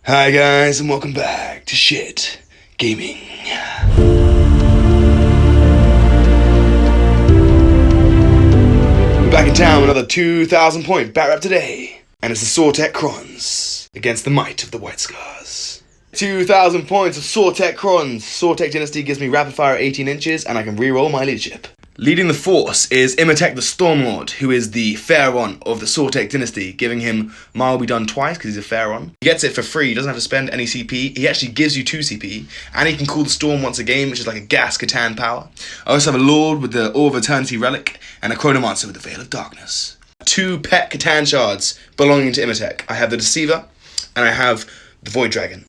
Hi guys, and welcome back to Shit Gaming. We're back in town with another 2,000 point bat rep today, and it's the sautekh Necrons against the might of the White Scars. 2,000 points of sautekh Necrons. Sautekh dynasty gives me rapid fire at 18 inches, and I can reroll my leadership. Leading the force is Imotekh the Stormlord, who is the Pharaon of the sautekh dynasty, giving him Ma will be done twice because he's a Pharaon. He gets it for free, he doesn't have to spend any CP, he actually gives you 2 CP, and he can call the Storm once a game, which is like a gas Catan power. I also have a Lord with the Orb of Eternity Relic, and a Chronomancer with the Veil of Darkness. 2 pet Catan shards belonging to Imotekh. I have the Deceiver, and I have the Void Dragon.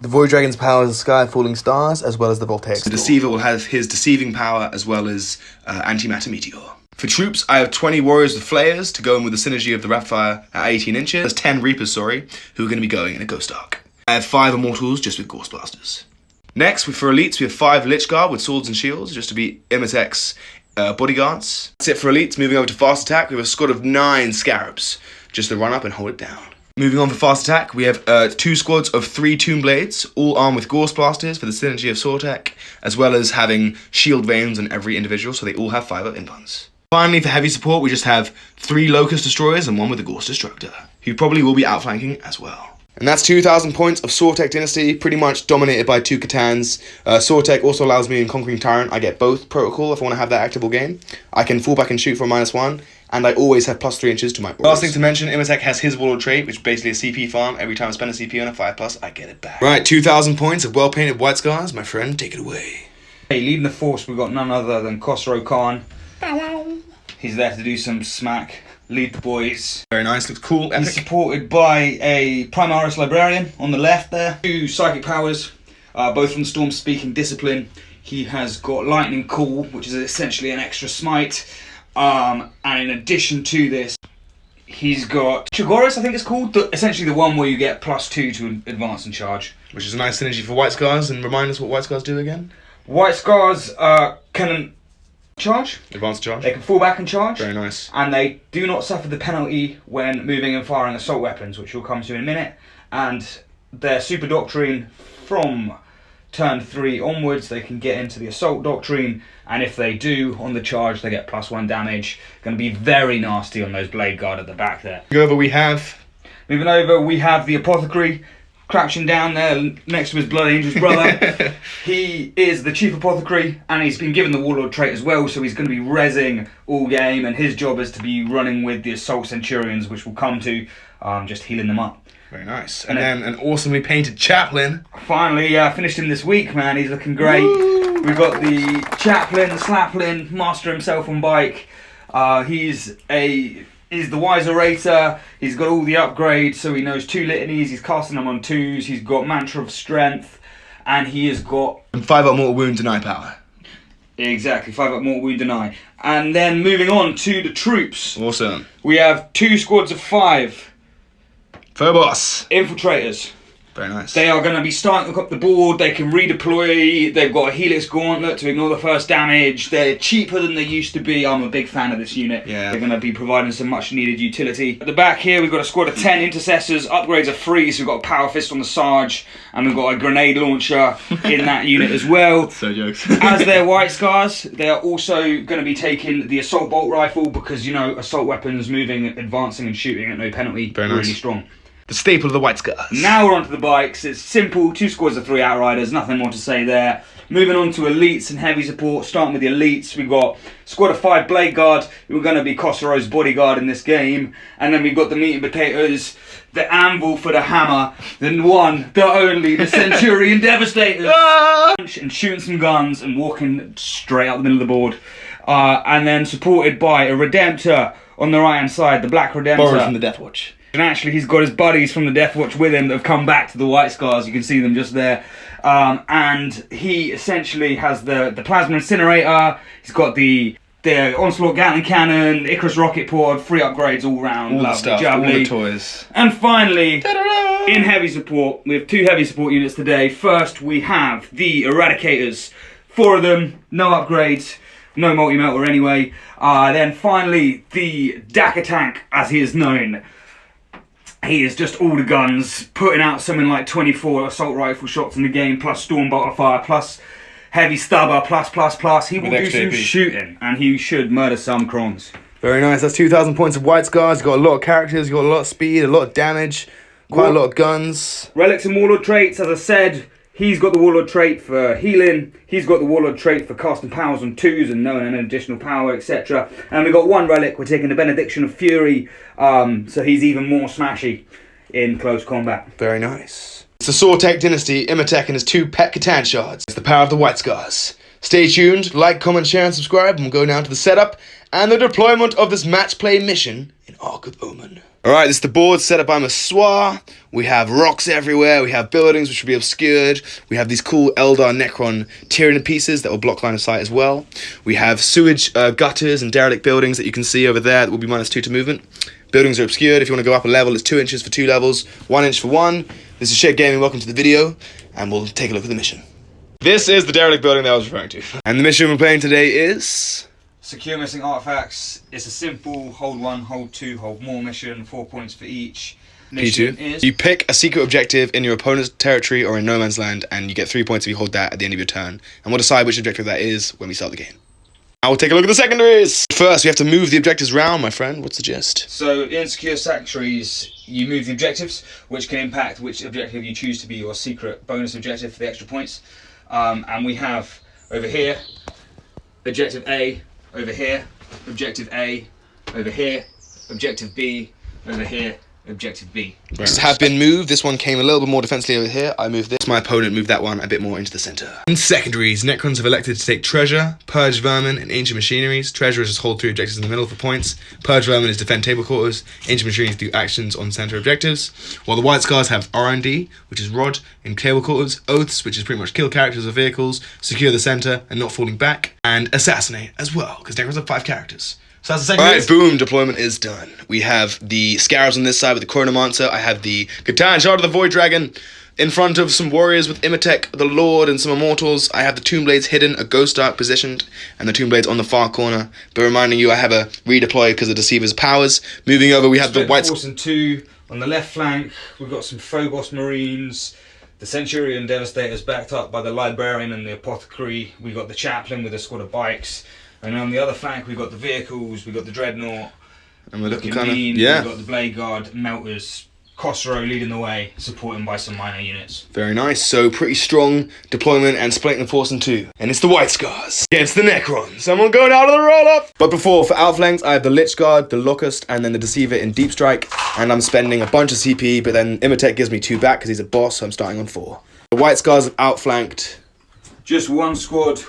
The Void Dragon's power is the Sky of Falling Stars, as well as the Voltaic. The Deceiver will have his deceiving power, as well as Antimatter Meteor. For troops, I have 20 Warriors with Flayers to go in with the synergy of the Rapidfire at 18 inches. There's 10 Reapers, who are going to be going in a Ghost Arc. I have 5 Immortals just with Gorse Blasters. Next, for elites, we have 5 Lich Guard with Swords and Shields, just to be Imotekh's bodyguards. That's it for elites. Moving over to fast attack, we have a squad of 9 Scarabs, just to run up and hold it down. Moving on for fast attack, we have 2 squads of 3 Tomb Blades, all armed with Gorse Blasters for the synergy of sautekh, as well as having shield veins on every individual, so they all have 5 up impuns. Finally, for heavy support, we just have 3 Locust Destroyers and 1 with the Gorse Destructor, who probably will be outflanking as well. And that's 2,000 points of sautekh dynasty, pretty much dominated by 2 Catans. Sautekh also allows me in Conquering Tyrant, I get both protocol if I want to have that actable game. I can fall back and shoot for -1. And I always have +3 inches to my Warriors. Last thing to mention, Imotekh has his Warlord trait, which is basically a CP farm. Every time I spend a CP on a 5+, I get it back. Right, 2,000 points of well-painted White Scars. My friend, take it away. Hey, leading the force, we've got none other than Khosrow Khan. Hello. He's there to do some smack, lead the boys. Very nice, looks cool, epic. He's supported by a Primaris Librarian on the left there. 2 Psychic Powers, both from Storm Speaking Discipline. He has got Lightning Call, which is essentially an extra smite. And in addition to this, he's got Chagoris, I think it's called, essentially the one where you get +2 to advance and charge. Which is a nice synergy for White Scars, and remind us what White Scars do again? White Scars can charge. Advance charge. They can fall back and charge. Very nice. And they do not suffer the penalty when moving and firing assault weapons, which we'll come to in a minute. And their Super Doctrine from turn 3 onwards, they can get into the Assault Doctrine, and if they do, on the charge, they get +1 damage. Going to be very nasty on those Blade Guard at the back there. Moving over, we have the Apothecary, crouching down there next to his Blood Angel's brother. He is the Chief Apothecary, and he's been given the Warlord trait as well, so he's going to be rezzing all game, and his job is to be running with the Assault Centurions, which we'll come to, just healing them up. Very nice. And then an awesomely painted Chaplain. Finally, finished him this week, man. He's looking great. Woo! We've got the Chaplain, the Slaplin, master himself on bike. He's the Wise Orator. He's got all the upgrades, so he knows 2 litanies. He's casting them on 2s. He's got Mantra of Strength, and he has got 5 up mortal wound deny power. Exactly, 5 up mortal wound deny. And then moving on to the troops. Awesome. We have 2 squads of 5. Phobos. Infiltrators. Very nice. They are going to be starting up the board. They can redeploy. They've got a Helix Gauntlet to ignore the first damage. They're cheaper than they used to be. I'm a big fan of this unit. Yeah. They're going to be providing some much needed utility. At the back here, we've got a squad of 10 Intercessors. Upgrades are free, so we've got a Power Fist on the Sarge, and we've got a Grenade Launcher in that unit as well. So jokes. As they're White Scars, they are also going to be taking the Assault Bolt Rifle because, you know, assault weapons, moving, advancing, and shooting at no penalty. Very nice. Really strong. The staple of the White Scars. Now we're onto the bikes. It's simple, 2 squads of 3 Outriders, nothing more to say there. Moving on to elites and heavy support, starting with the elites, we've got squad of 5 Blade Guard, who are going to be Khosrow's bodyguard in this game. And then we've got the meat and potatoes, the anvil for the hammer, the one, the only, the Centurion Devastators. And shooting some guns and walking straight out the middle of the board. And then supported by a Redemptor on the right hand side, the Black Redemptor. Borrowed from the Death Watch. And actually, he's got his buddies from the Death Watch with him that have come back to the White Scars. You can see them just there. And he essentially has the Plasma Incinerator. He's got the Onslaught Gatling Cannon, Icarus Rocket Pod, 3 upgrades all round. All the stuff, all the toys. And finally, in heavy support, we have 2 heavy support units today. First, we have the Eradicators. 4 of them, no upgrades. No multi-melter anyway. Then finally, the Dakka Tank, as he is known. He is just all the guns, putting out something like 24 assault rifle shots in the game, plus storm bolter fire, plus heavy stubber, plus. He will do some shooting, and he should murder some Crons. Very nice. That's 2,000 points of white scars. You've got a lot of characters. You've got a lot of speed, a lot of damage, quite a lot of guns. Relics and warlord traits, as I said. He's got the warlord trait for healing. He's got the warlord trait for casting powers on 2s and knowing an additional power, etc. And we've got one relic. We're taking the benediction of fury, so he's even more smashy in close combat. Very nice. It's the sautekh dynasty, imotekh, and his 2 pet Catan shards. It's the power of the white scars. Stay tuned, like, comment, share, and subscribe, and we'll go down to the setup and the deployment of this match play mission in Ark of Omen. Alright, this is the board set up by Massoir. We have rocks everywhere, we have buildings which will be obscured, we have these cool Eldar Necron Tyranid pieces that will block line of sight as well. We have sewage gutters and derelict buildings that you can see over there that will be -2 to movement. Buildings are obscured. If you want to go up a level, it's 2 inches for 2 levels, 1 inch for 1. This is Shed Gaming, welcome to the video, and we'll take a look at the mission. This is the derelict building that I was referring to. And the mission we're playing today is... Secure missing artifacts. It's a simple hold 1, hold 2, hold more mission, 4 points for each. Mission is... You pick a secret objective in your opponent's territory or in no man's land, and you get 3 points if you hold that at the end of your turn. And we'll decide which objective that is when we start the game. Now we'll take a look at the secondaries. First, we have to move the objectives round, my friend. What's the gist? So, in secure sanctuaries, you move the objectives, which can impact which objective you choose to be your secret bonus objective for the extra points. And we have over here, objective A, over here, objective A, over here, objective B, over here, objective B. Have been moved. This one came a little bit more defensively over here. I moved this. My opponent moved that one a bit more into the center. In secondaries, Necrons have elected to take Treasure, Purge Vermin, and Ancient Machineries. Treasure is just hold 3 objectives in the middle for points. Purge Vermin is defend table quarters. Ancient Machineries do actions on center objectives. While the White Scars have R&D, which is Rod in table quarters. Oaths, which is pretty much kill characters or vehicles. Secure the center and not falling back. And Assassinate as well, because Necrons have 5 characters. So that's the second. Alright, boom, deployment is done. We have the Scarabs on this side with the Chronomancer. I have the Catan Shard of the Void Dragon in front of some warriors with imotekh, the Lord, and some Immortals. I have the Tomb Blades hidden, a Ghost Arc positioned, and the Tomb Blades on the far corner. But reminding you, I have a redeploy because of Deceiver's powers. Moving over, we have the White... Force and 2 on the left flank. We've got some Phobos Marines. The Centurion Devastators backed up by the Librarian and the Apothecary. We got the Chaplain with a squad of bikes. And on the other flank, we've got the vehicles, we've got the Dreadnought, and we're looking kind of, yeah. We've got the Blade Guard, Melters, Khosrow leading the way, supported by some minor units. Very nice. So pretty strong deployment and splitting the force in 2. And it's the White Scars against the Necrons. Someone going out of the roll-up. But before, for outflanks, I have the Lich Guard, the Locust, and then the Deceiver in Deep Strike. And I'm spending a bunch of CP, but then imotekh gives me 2 back because he's a boss, so I'm starting on 4. The White Scars have outflanked. Just 1 squad.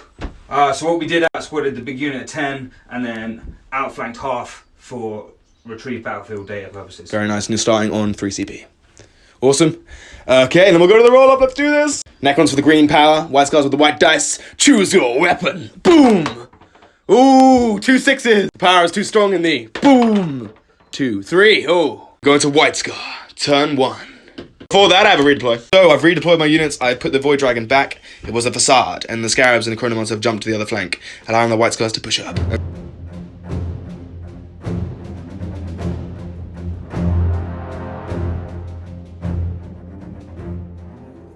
So what we did, outsquadded the big unit at 10, and then outflanked half for retrieve battlefield data purposes. Very nice, and you're starting on 3 CP. Awesome. Okay, and then we'll go to the roll-up. Let's do this. Necrons for the green power, White Scars with the white dice. Choose your weapon. Boom! Ooh, 2 6s. The power is too strong in me. Boom! 2, 3. Oh. Going to White Scar. Turn 1. Before that, I have a redeploy. So, I've redeployed my units, I put the Void Dragon back, it was a facade, and the Scarabs and the Chronomancer have jumped to the other flank, allowing the White Scars to push up.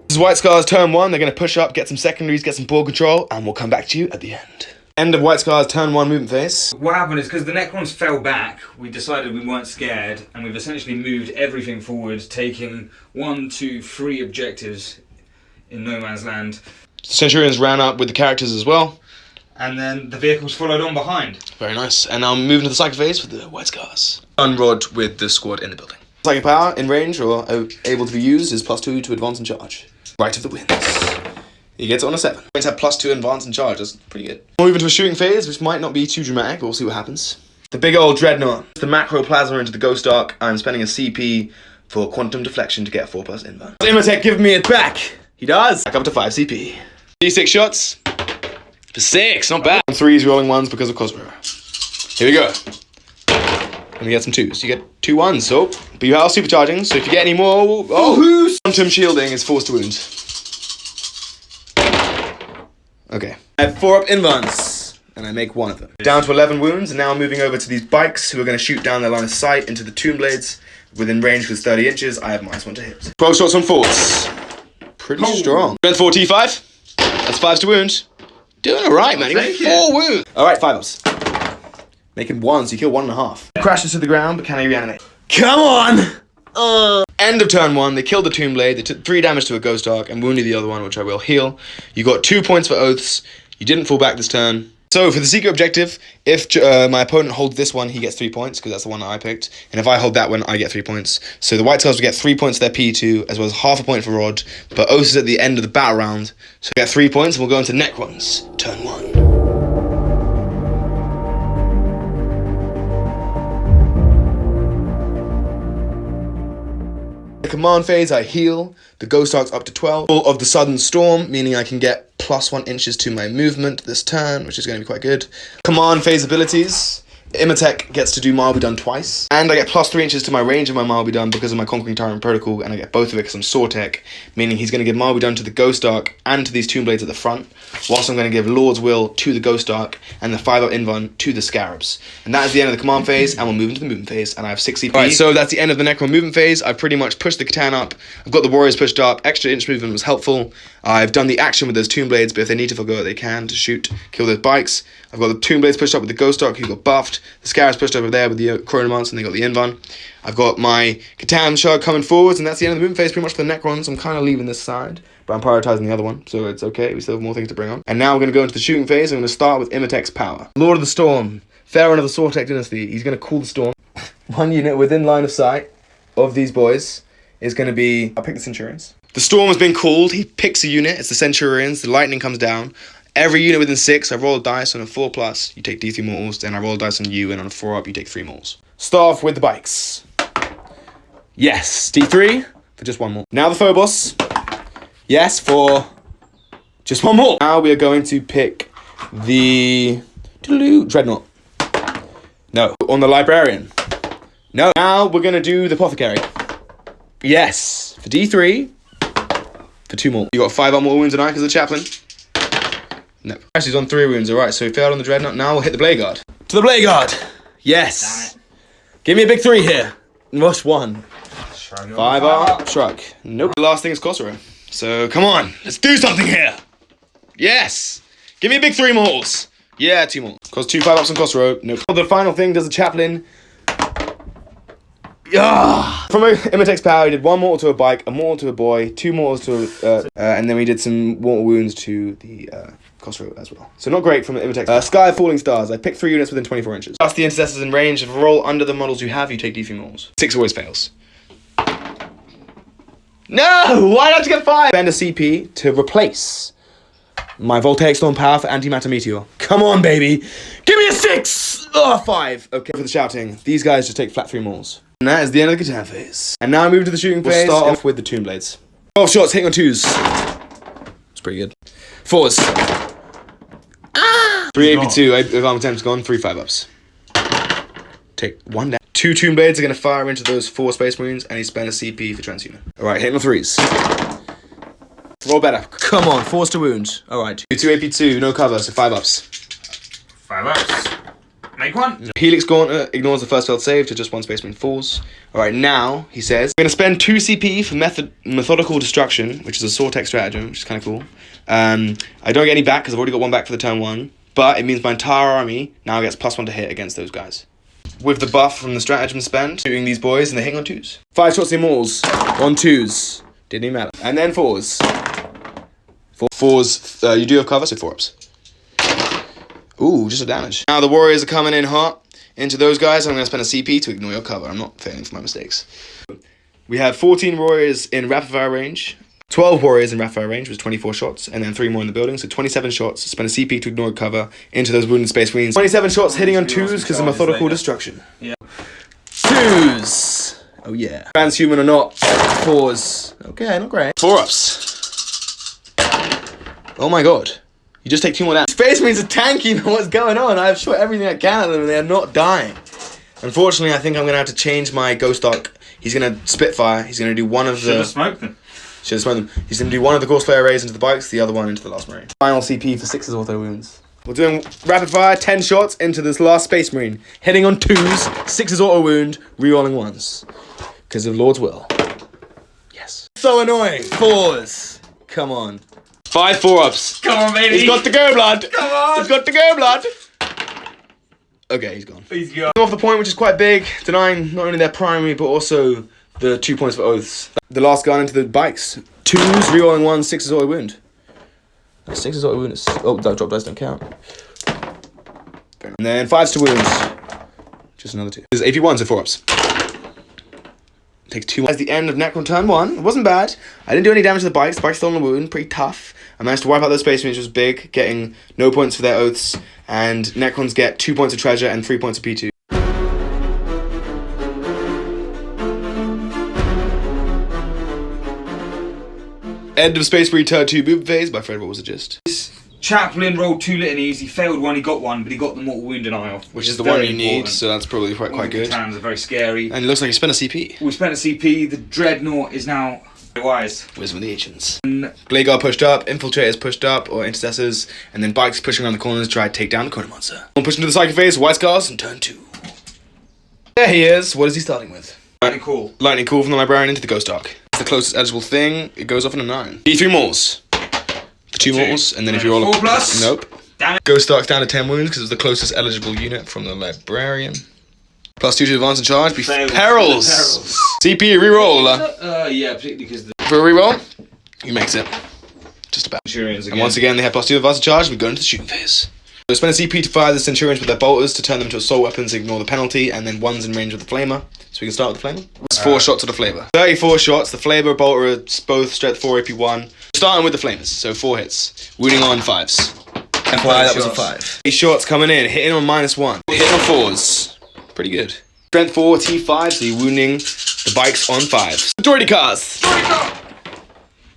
This is White Scars turn 1, they're going to push up, get some secondaries, get some board control, and we'll come back to you at the end. End of White Scars turn 1 movement phase. What happened is, because the Necrons fell back, we decided we weren't scared, and we've essentially moved everything forward, taking 1, 2, 3 objectives in no man's land. Centurions ran up with the characters as well. And then the vehicles followed on behind. Very nice. And now I'm moving to the Psychic phase with the White Scars. Unrod with the squad in the building. Psychic power in range or able to be used is +2 to advance and charge. Right of the winds. He gets it on a 7. Points have +2 advance and charge, that's pretty good. We'll move into a shooting phase, which might not be too dramatic, but we'll see what happens. The big old Dreadnought. The macro plasma into the Ghost Arc. I'm spending a CP for quantum deflection to get 4+ invuln. imotekh, give me it back! He does! Back up to 5 CP. D6 shots. For 6, not bad. 3s rolling 1s because of Khosrow. Here we go. And we get some 2s. You get 2 1s, so. But you are supercharging, so if you get any more. Oh, quantum shielding is forced to wound. Okay. I have 4 up invulns, and I make 1 of them. Down to 11 wounds, and now I'm moving over to these bikes who are going to shoot down their line of sight into the Tomb Blades. Within range with 30 inches, I have -1 to hit. 12 shots on force. Pretty strong. Strength 4 T5. That's 5s to wound. Doing alright, man. He got 4 wounds. Alright, 5 ups. Making 1, so you kill 1.5. Crashes to the ground, but can he reanimate? Come on! End of turn 1, they killed the Tomb Blade, they took 3 damage to a Ghost Arc and wounded the other one, which I will heal. You got 2 points for Oaths. You didn't fall back this turn. So for the secret objective, if my opponent holds this one, he gets 3 points, because that's the one that I picked. And if I hold that one, I get 3 points. So the White Scars will get 3 points for their P2, as well as half a point for Rod. But Oaths is at the end of the battle round, so we get 3 points, and we'll go into Necrons, turn 1. The command phase, I heal. The Ghost Arc's up to 12. Of the Sudden Storm, meaning I can get +1 inches to my movement this turn, which is going to be quite good. Command phase abilities. Imotekh gets to do Mile Be Done twice. And I get +3 inches to my range of my Mile Be Done because of my Conquering Tyrant protocol, and I get both of it because I'm sautekh, meaning he's going to give Mile Be Done to the Ghost Arc and to these Tomb Blades at the front, whilst I'm going to give Lord's Will to the Ghost Arc and the 5-up Invuln to the Scarabs. And that is the end of the command phase, and we'll move into the movement phase, and I have 6 CP. Alright, so that's the end of the Necron movement phase. I've pretty much pushed the Catan up. I've got the Warriors pushed up. Extra inch movement was helpful. I've done the action with those Tomb Blades, but if they need to forgo it, they can to shoot, kill those bikes. I've got the Tomb Blades pushed up with the Ghost Arc, who got buffed. The Scarabs pushed over there with the Chronomance, and they got the Invuln. I've got my Catan shard coming forwards, and that's the end of the movement phase pretty much for the Necrons. I'm kind of leaving this side, but I'm prioritizing the other one, so it's okay. We still have more things to bring on. And now we're going to go into the shooting phase. I'm going to start with Imotech's power. Lord of the Storm, Pharaoh of the sautekh dynasty. He's going to cool the storm. One unit within line of sight of these boys is going to be... I'll pick the Centurions. The storm has been called. He picks a unit. It's the Centurions. The lightning comes down. Every unit within 6, I roll a dice on a 4+, you take D3 mortals, then I roll a dice on you, and on a 4-up, you take 3 mortals. Start off with the bikes. Yes, D3 for just 1 more. Now the Phobos. Yes, for just 1 more. Now we are going to pick the Dreadnought. No. On the Librarian. No. Now we're going to do the Apothecary. Yes, for D3 for 2 more. You got 5 more wounds tonight because of the Chaplain. No. Actually, he's on 3 wounds. Alright, so he failed on the Dreadnought. Now we'll hit the Blade Guard. To the Blade Guard! Yes! Give me a big 3 here. Rush 1. 5 up. Shrug. Nope. The last thing is Khosrow. So, come on. Let's do something here. Yes! Give me a big 3 mortals. Yeah, 2 more. Cost 2 5-ups on Khosrow. Nope. The final thing does the Chaplain. Yeah. From Imotech's power, he did 1 mortal to a bike, a mortal to a boy, 2 mortals to and then we did some mortal wounds to the Khosrow as well. So not great from Imotech. Sky of Falling Stars. I picked 3 units within 24 inches. Plus the intercessors in range. If a roll under the models you have, you take D3 mortals. 6 always fails. No! Why not get 5? Spend a CP to replace my Voltaic Storm power for Antimatter Meteor. Come on, baby! Give me a 6! Oh, 5. Okay, for the shouting. These guys just take flat 3 mortals. And that is the end of the Catan phase. And now I move to the shooting phase. We'll start off with the Tomb Blades. 12 shots, hitting on 2s. It's pretty good. 4s. 3 AP2, if armor 10's gone, 3 5-ups. Take 1 down. 2 Tomb Blades are going to fire into those 4 Space Marines, and he spent a CP for transhuman. Alright, hitting on 3s. Roll better. Come on, 4s to wound. Alright, 2 AP2, no cover, so 5-ups. 5-ups. Make 1. Helix Gauntlet ignores the first failed save to just 1 Space Marine falls. Alright, now, he says, we're going to spend 2 CP for Methodical Destruction, which is a sautekh stratagem, which is kind of cool. I don't get any back, because I've already got 1 back for the turn 1. But it means my entire army now gets +1 to hit against those guys. With the buff from the stratagem spend, shooting these boys, and they're hitting on 2s. 5 shots in mortals, on 2s. Didn't even matter. And then 4s. 4s, you do have cover, so 4-ups. Ooh, just a damage. Now the Warriors are coming in hot into those guys. I'm going to spend a CP to ignore your cover. I'm not failing for my mistakes. We have 14 Warriors in rapid fire range. 12 Warriors in rapid fire range, was 24 shots, and then 3 more in the building, so 27 shots. Spend a CP to ignore cover into those wounded Space Marines. 27 shots hitting on 2s because of Methodical Destruction. Yeah. 2s! Oh yeah. Transhuman or not, 4s. Okay, not great. 4-ups. Oh my god. You just take 2 more down. Space Marines are tanky, man. What's going on? I've shot everything I can at them and they are not dying. Unfortunately, I think I'm going to have to change my Ghost Arc. He's going to Spitfire. He's going to do one of the... Should have smoked them. Should have smoked them. He's going to do one of the Courseplayer arrays into the bikes, the other one into the last Marine. Final CP for 6's auto wounds. We're doing rapid fire, 10 shots into this last Space Marine. Hitting on 2s, 6's auto wound, rerolling 1s. because of Lord's will. Yes. So annoying. 4s. Come on. 5 4-ups. Come on, baby. He's got to go, blood. Come on. He's got to go, blood. Okay, he's gone. He's gone. Off the point, which is quite big, denying not only their primary, but also the 2 points for oaths. The last gun into the bikes. 2s, rerolling 1, 6s auto wound. 6s auto wound. Oh, that drop dice don't count. And then 5s to wounds. Just another 2. There's AP1s and 4-ups. Takes 2. As the end of Necron turn 1. It wasn't bad. I didn't do any damage to the bikes. The bikes still on the wound. Pretty tough. I managed to wipe out those space marines, which was big, getting no points for their oaths. And Necrons get 2 points of treasure and 3 points of P2. End of Space Marine Turn 2 movement phase. By Fred, what was the gist? Chaplain rolled 2 litanies. He failed one, he got one, but he got the mortal wound and eye off. Which is the one you need, so that's probably quite good. Titans are very scary. And it looks like you spent a CP. We spent a CP. The Dreadnought is now wise. Wisdom of the Ancients. Blade Guard pushed up, Infiltrators pushed up, or Intercessors, and then Bikes pushing around the corners to try to take down the corner monster. One pushing to the Psychic phase, White Scars, and turn 2. There he is. What is he starting with? Lightning Call. Lightning Call from the Librarian into the Ghost Arc. It's the closest eligible thing. It goes off in a 9. D3 Mauls. The 2 Mauls, and then if you roll 4 plus. Nope. Damn it. Ghost Arc's down to 10 wounds because it's the closest eligible unit from the Librarian. Plus 2 to advance and charge. Perils. CP reroll. Yeah, particularly because for a reroll, he makes it. Just about. Centurions again. And once again, they have plus 2 advance and charge. We go into the shooting phase. So spend a CP to fire the Centurions with their bolters to turn them to assault weapons, ignore the penalty, and then 1's in range with the flamer. So we can start with the flamer. It's 4 shots of the flamer. 34 shots. The flamer, bolter are both strength 4 AP1. Starting with the flamers, so 4 hits. Wounding on 5s. FYI, that was a 5. 8 shots coming in, hitting on -1. Hitting on 4s. Pretty good. Strength 4, T5, so you're wounding the bikes on 5s. Majority cast.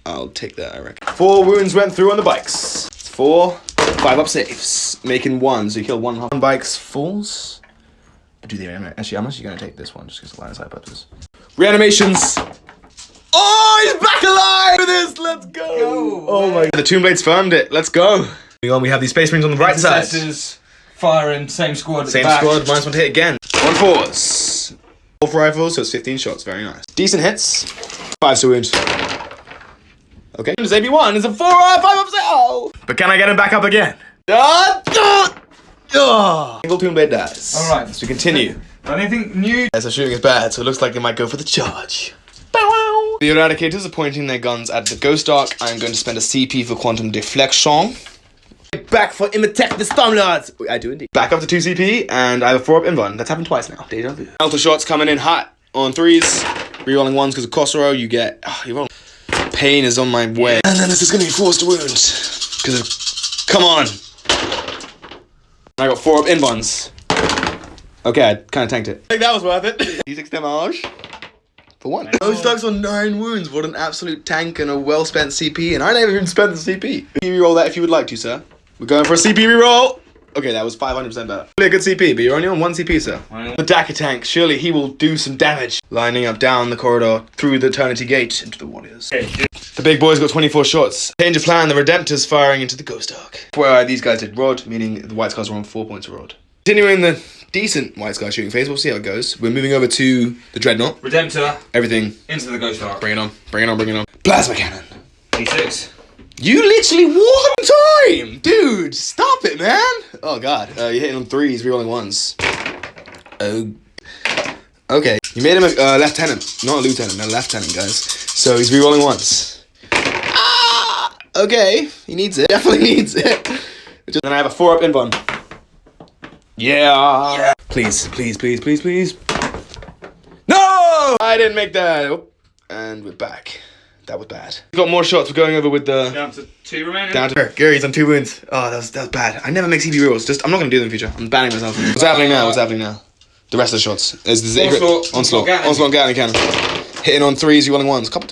I'll take that, I reckon. 4 wounds went through on the bikes. It's 4 5-up saves, making 1, so you kill 1 bikes falls. Do the actually, I'm actually going to take this one just because of line of sight purposes. Reanimations. Oh, he's back alive for this. Let's go. Oh my god. The Tomb Blades firmed it. Let's go. Moving on, we have these Space Marines on the right side. Firing, same squad. Same squad, -1 to hit again. 1 4s. 4 rifles, so it's 15 shots. Very nice. Decent hits. 5 to wound. Okay. There's AP1. It's a 4 5-up set. Oh. But can I get him back up again? Single Tomb Blade dies. Alright. So we continue. Anything new? Yes, the shooting is bad, so it looks like they might go for the charge. The Eradicators are pointing their guns at the Ghost Arc. I'm going to spend a CP for Quantum Deflection. Back for imotekh the Stormlords! I do indeed. Back up to 2 CP, and I have a 4-up invuln. That's happened twice now. Deja vu. Alpha shots coming in hot on 3s. Rerolling 1s because of Khosrow. You get... you roll. Pain is on my way. And then this is going to be forced to wound. Because of... Come on! I got 4-up invulns. Okay, I kind of tanked it. I think that was worth it. D6 damage. For 1. Those thugs on 9 wounds. What an absolute tank and a well-spent CP. And I never even spent the CP. You reroll that if you would like to, sir. We're going for a CP reroll. Okay, that was 500% better. Really a good CP, but you're only on 1 CP, sir. The Daka tank. Surely he will do some damage. Lining up down the corridor through the Eternity Gate into the Warriors. The big boys got 24 shots. Change of plan. The Redemptors firing into the Ghost Arc. Where these guys did Rod, meaning the White Scars were on 4 points of Rod. Continuing the decent White Scar shooting phase, we'll see how it goes. We're moving over to the Dreadnought. Redemptor. Everything. Into the Ghost Arc. Bring it on, bring it on, bring it on. Plasma cannon. D6. You literally 1 time! Dude, stop it, man! Oh god. You're hitting on 3s, rerolling 1s. Oh. Okay. You made him a lieutenant. Not a lieutenant, a lieutenant, guys. So he's rerolling 1s. Ah! Okay. He needs it. Definitely needs it. Then I have a 4-up invuln. Yeah. Please, please, please, please, please. No! I didn't make that. Oh. And we're back. That was bad. We've got more shots. We're going over with the... Down to 2 remaining. Down to... Gary's on 2 wounds. Oh, that was bad. I never make CP rolls. Just, I'm not going to do them in the future. I'm banning myself. What's happening now? What's happening now? The rest of the shots. There's the Onslaught Gatling Cannon. Hitting on 3s, rerolling 1s. Couple.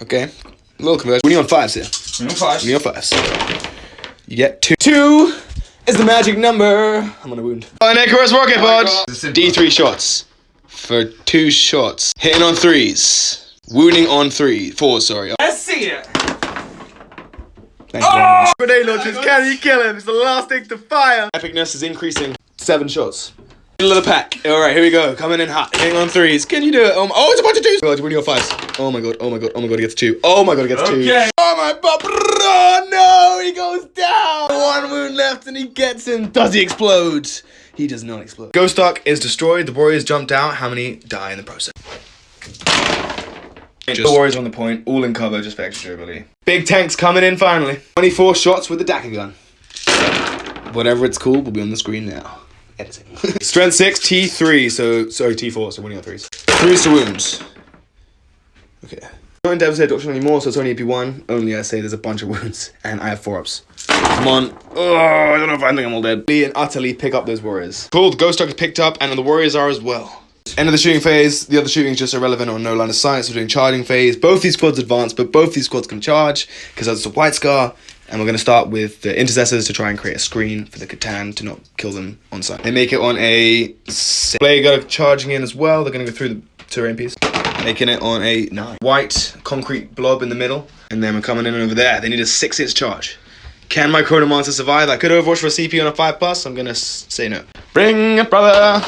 Okay. A little conversion. We need on 5s here. We need on 5s. We need on 5s. You get 2. 2 is the magic number. I'm on a wound. Necros Rocket Pod. D3 shots. For 2 shots. Hitting on 3s. Wounding on 4s, sorry. Let's see it. Thanks very much. Grenade launchers, can you kill him? It's the last thing to fire. Epicness is increasing. 7 shots. Middle of the pack. Alright, here we go. Coming in hot. Hitting on threes. Can you do it? Oh, it's a bunch of twos. Oh god, what are your fives? Oh my god, oh my god, oh my god, he gets two. Oh my god, he gets two. Okay. Oh my god. Oh no, he goes down. One wound left and he gets him. Does he explode? He does not explode. Ghost Ark is destroyed. The warriors jumped out. How many die in the process? Just the warriors on the point, all in cover, just for extra durability. Big tanks coming in finally. 24 shots with the Daka gun. Whatever it's called will be on the screen now. Editing. Strength 6, T3, sorry, T4, so winning on threes. Threes to wounds. Okay. Not in Devastator Doctrine anymore, so it's only AP1. Only I say there's a bunch of wounds, and I have 4-ups. Come on. Oh, I don't know if I think I'm all dead. And utterly pick up those warriors. Cool, the Ghost Ark is picked up, and the warriors are as well. End of the shooting phase. The other shooting is just irrelevant or no line of sight, so we're doing charging phase. Both these squads advance, but both these squads can charge, because that's a White Scar. And we're going to start with the intercessors to try and create a screen for the Catan to not kill them on sight. They make it on a 6. Blade Guard charging in as well. They're going to go through the terrain piece. Making it on a 9. White concrete blob in the middle. And then we're coming in over there. They need a 6-inch charge. Can my Chronomancer survive? I could overwatch for a CP on a 5+. I'm going to say no. Bring it, brother.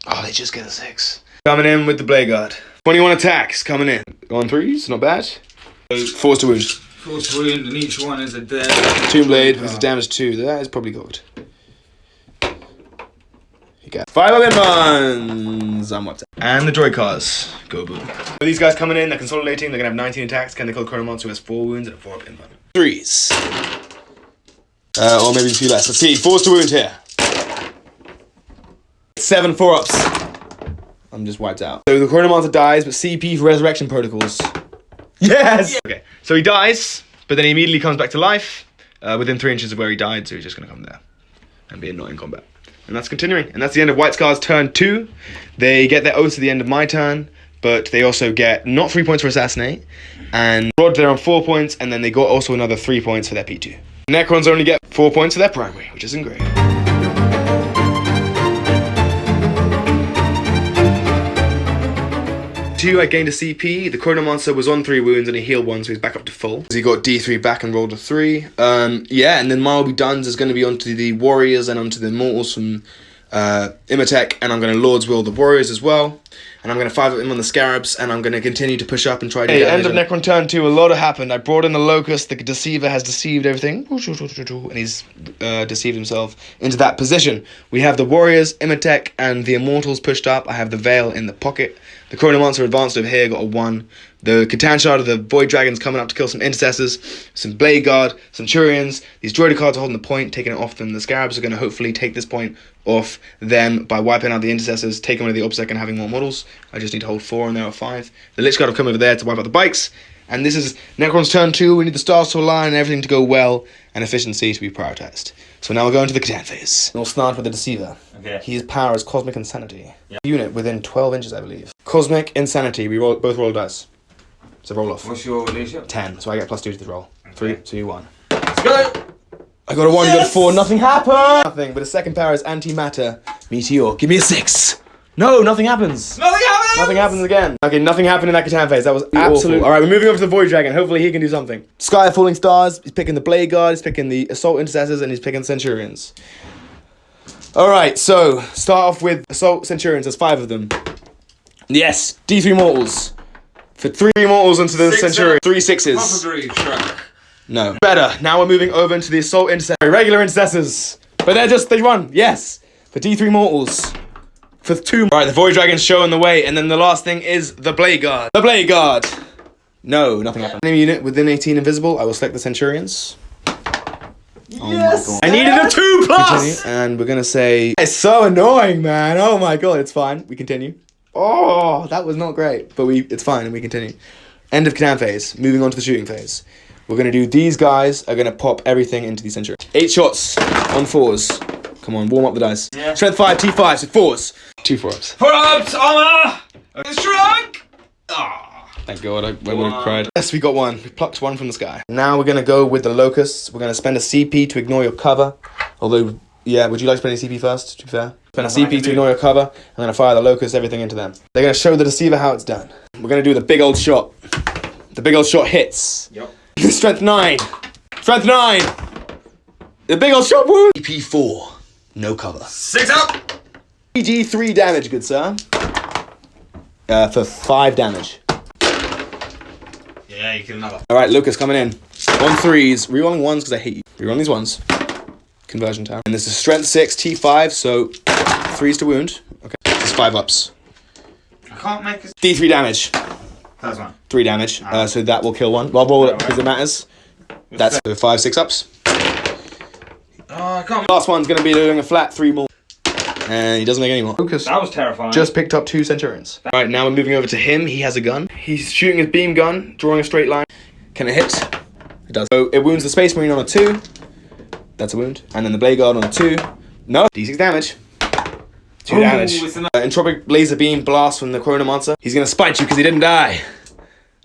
Oh, they just get a 6. Coming in with the Blade Guard. 21 attacks coming in. On threes, not bad. Force to wound. Force wound, and each one is a dead. Tomb Blade is damage 2. That is probably cooked. You got 5 of them runs. I'm what? And the Joy Cars. Go boom. So these guys coming in, they're consolidating. They're gonna have 19 attacks. Can they kill Chronomancer who has 4 wounds and a 4-up input? Threes. Or maybe 2 less. Let's see. Force to wound here. 7 4-ups. I'm just wiped out. So the Chronomancer dies, but CP for resurrection protocols. Yes! Okay, so he dies, but then he immediately comes back to life within 3 inches of where he died, so he's just going to come there and be not in combat. And that's continuing. And that's the end of White Scar's turn 2. They get their oaths at the end of my turn, but they also get not 3 points for Assassinate, and Rod they're on 4 points, and then they got also another 3 points for their P2. Necrons only get 4 points for their primary, which isn't great. I gained a CP. The Chronomancer was on 3 wounds and he healed 1, so he's back up to full. He got D3 back and rolled a 3. Yeah, and then Marlby Duns is going to be onto the Warriors and onto the Immortals from imotekh, and I'm going to Lord's Will the Warriors as well. And I'm going to 5-up him on the Scarabs, and I'm going to continue to push up and try to get end of Necron turn 2, a lot happened. I brought in the Locust, the Deceiver has deceived everything, and he's deceived himself into that position. We have the Warriors, imotekh, and the Immortals pushed up. I have the Veil in the pocket. The Chronomancer advanced over here, got a 1. The Catan Shard of the Void Dragons coming up to kill some Intercessors, some Blade Guard, Centurions. These Droider cards are holding the point, taking it off them. The Scarabs are going to hopefully take this point off them by wiping out the Intercessors, taking away the OBSEC and having more models. I just need to hold 4 and there are 5. The Lich Guard have come over there to wipe out the bikes. And this is Necron's turn 2. We need the stars to align and everything to go well and efficiency to be prioritized. So now we're going to the Catan phase. We'll start with the Deceiver. Okay. His power is Cosmic Insanity. Yep. Unit within 12 inches, I believe. Cosmic Insanity. We both roll dice. So roll off. What's your leadership? 10. So I get +2 to the roll. Okay. 3, 2, 1. Let's go! I got a 1, yes! You got a 4. Nothing happened! Nothing, but the second power is Antimatter Meteor. Give me a 6. No, nothing happens. Nothing happens! Nothing happens again. Okay, nothing happened in that Catan phase. That was absolute. Alright, we're moving over to the Void Dragon. Hopefully he can do something. Sky of Falling Stars. He's picking the Blade Guard. He's picking the Assault Intercessors. And he's picking Centurions. Alright, so start off with Assault Centurions. There's 5 of them. Yes, D3 Mortals. For 3 Mortals into the Centurion. 3 6s. No. Better. Now we're moving over into the Assault Intercessors. Regular Intercessors. But they run. Yes. For D3 Mortals. For 2. Alright, the Void Dragon's showing the way. And then the last thing is the Blade Guard. The Blade Guard. No, nothing happened. Enemy unit within 18 invisible. I will select the Centurions. Oh yes! My God. I needed a 2+! Continue, and we're gonna say... It's so annoying, man. Oh my God, it's fine. We continue. Oh, that was not great. But it's fine, and we continue. End of Catan phase. Moving on to the shooting phase. We're gonna do... These guys are gonna pop everything into the Centurions. 8 shots on 4s. Come on, warm up the dice. Yeah. Strength 5, T5, so 4s. 2 4-ups. 4-ups, armor! Shrunk! Ah. Thank God, I would have cried. Yes, we got 1. We plucked 1 from the sky. Now we're going to go with the Locusts. We're going to spend a CP to ignore your cover. Although, yeah, would you like to spend a CP first, to be fair? Spend a CP to ignore your cover. I'm going to fire the Locusts, everything into them. They're going to show the Deceiver how it's done. We're going to do the big old shot. The big old shot hits. Yep. Strength 9. Strength 9. The big old shot wound. CP 4. No cover. 6 up. D3 damage, good sir. For 5 damage. Yeah, you kill another. Alright, Lucas coming in. On 3s, rerolling 1s because I hate you. Rerolling these 1s. Conversion tower. And this is strength 6, T5, so 3s to wound. Okay. This is 5 ups. I can't make a... D3 damage. That's one. 3 damage. So that will kill 1. Well, roll it because it matters. That's 5, 6 ups. Oh, I can't. Last one's going to be doing a flat 3 more. And he doesn't make any more. Lucas That was terrifying. just picked up 2 Centurions. Alright, now we're moving over to him. He has a gun. He's shooting his beam gun, drawing a straight line. Can it hit? It does. So it wounds the Space Marine on a 2. That's a wound. And then the Blade Guard on a 2. No. D6 damage. 2 damage. Entropic laser beam blast from the Chronomancer. He's going to spite you because he didn't die.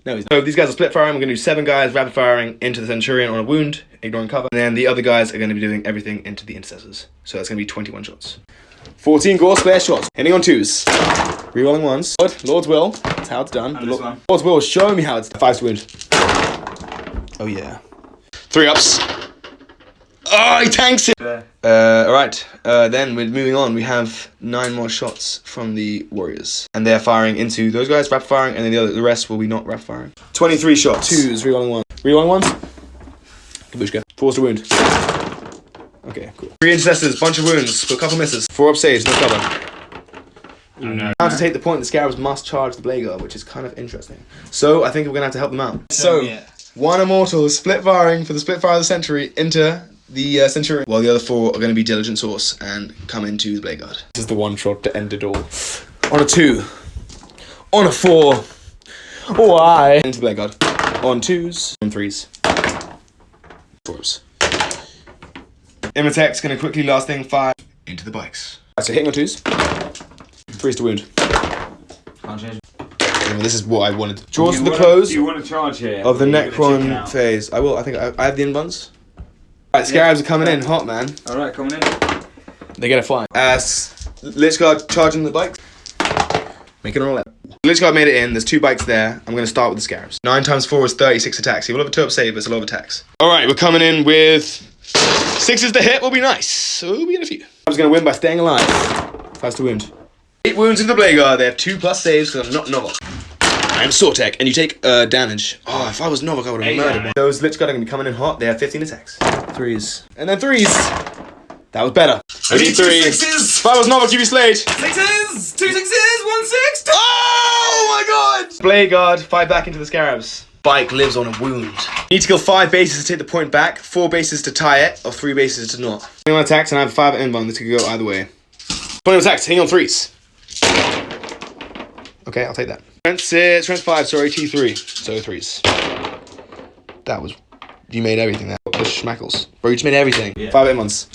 No, he's not. So these guys are split firing. We're going to do 7 guys rapid firing into the Centurion on a wound, ignoring cover. And then the other guys are going to be doing everything into the Intercessors. So that's going to be 21 shots. 14 gore spare shots. Hitting on 2s. Rerolling 1s. Lord's Will. That's how it's done. Lord's Will, show me how it's done. 5 to wound. Oh yeah. 3 ups. Oh, he tanks it! Alright, then we're moving on. We have 9 more shots from the Warriors. And they're firing into those guys, rapid firing, and then the rest will be not rapid firing. 23 shots. 2s, rerolling 1. Rerolling 1s. Kabushka. 4s to wound. Okay, cool. 3 Intercessors, bunch of wounds, but a couple misses. 4 up saves, no cover. Oh, no. Now to take the point, the Scarabs must charge the Blade Guard, which is kind of interesting. So, I think we're going to have to help them out. So, 1 Immortal is split firing for the split fire of the Century into the Centurion, while the other 4 are going to be Diligent Source and come into the Blade Guard. This is the one shot to end it all. On a 2. On a 4. Why? Into the Blade Guard. On 2s. On 3s. 4s. Imotek's going to quickly last thing 5 into the bikes. Right, so hitting on 2s. 3s to wound. Can't change. This is what I wanted. Draws to the close you want to charge here of the Necron phase. I will. I think I have the inbuns. Right, Scarabs are coming in hot, man. Alright, coming in. They get a fly. Lich Guard charging the bikes. Making all that. Lich Guard made it in. There's 2 bikes there. I'm going to start with the Scarabs. 9 times 4 is 36 attacks. He will have a 2 up save, but it's a lot of attacks. Alright, we're coming in with 6s to hit. Will be nice. So we'll be in a few. I was going to win by staying alive. 5s to wound. 8 wounds in the Blade Guard. They have 2+ saves because I'm not Novok. I'm sautekh, and you take damage. Oh, if I was Novok, I would have murdered one. Those Lich Guard are going to be coming in hot. They have 15 attacks. 3s. And then 3s. That was better. I need 3. 6s. If I was Novok, you'd be slayed. 6s! 2 6s! 1 6! Oh my god! Blade Guard, 5 back into the Scarabs. Bike lives on a wound. You need to kill 5 bases to take the point back, 4 bases to tie it, or 3 bases to not. 21 attacks, and I have 5 at inbound. This could go either way. 21 attacks, hitting on 3s. Okay, I'll take that. Strength 5, sorry, T3. So 3s. That was... You made everything there. The schmackles. Bro, you just made everything. Yeah. 5 inbounds.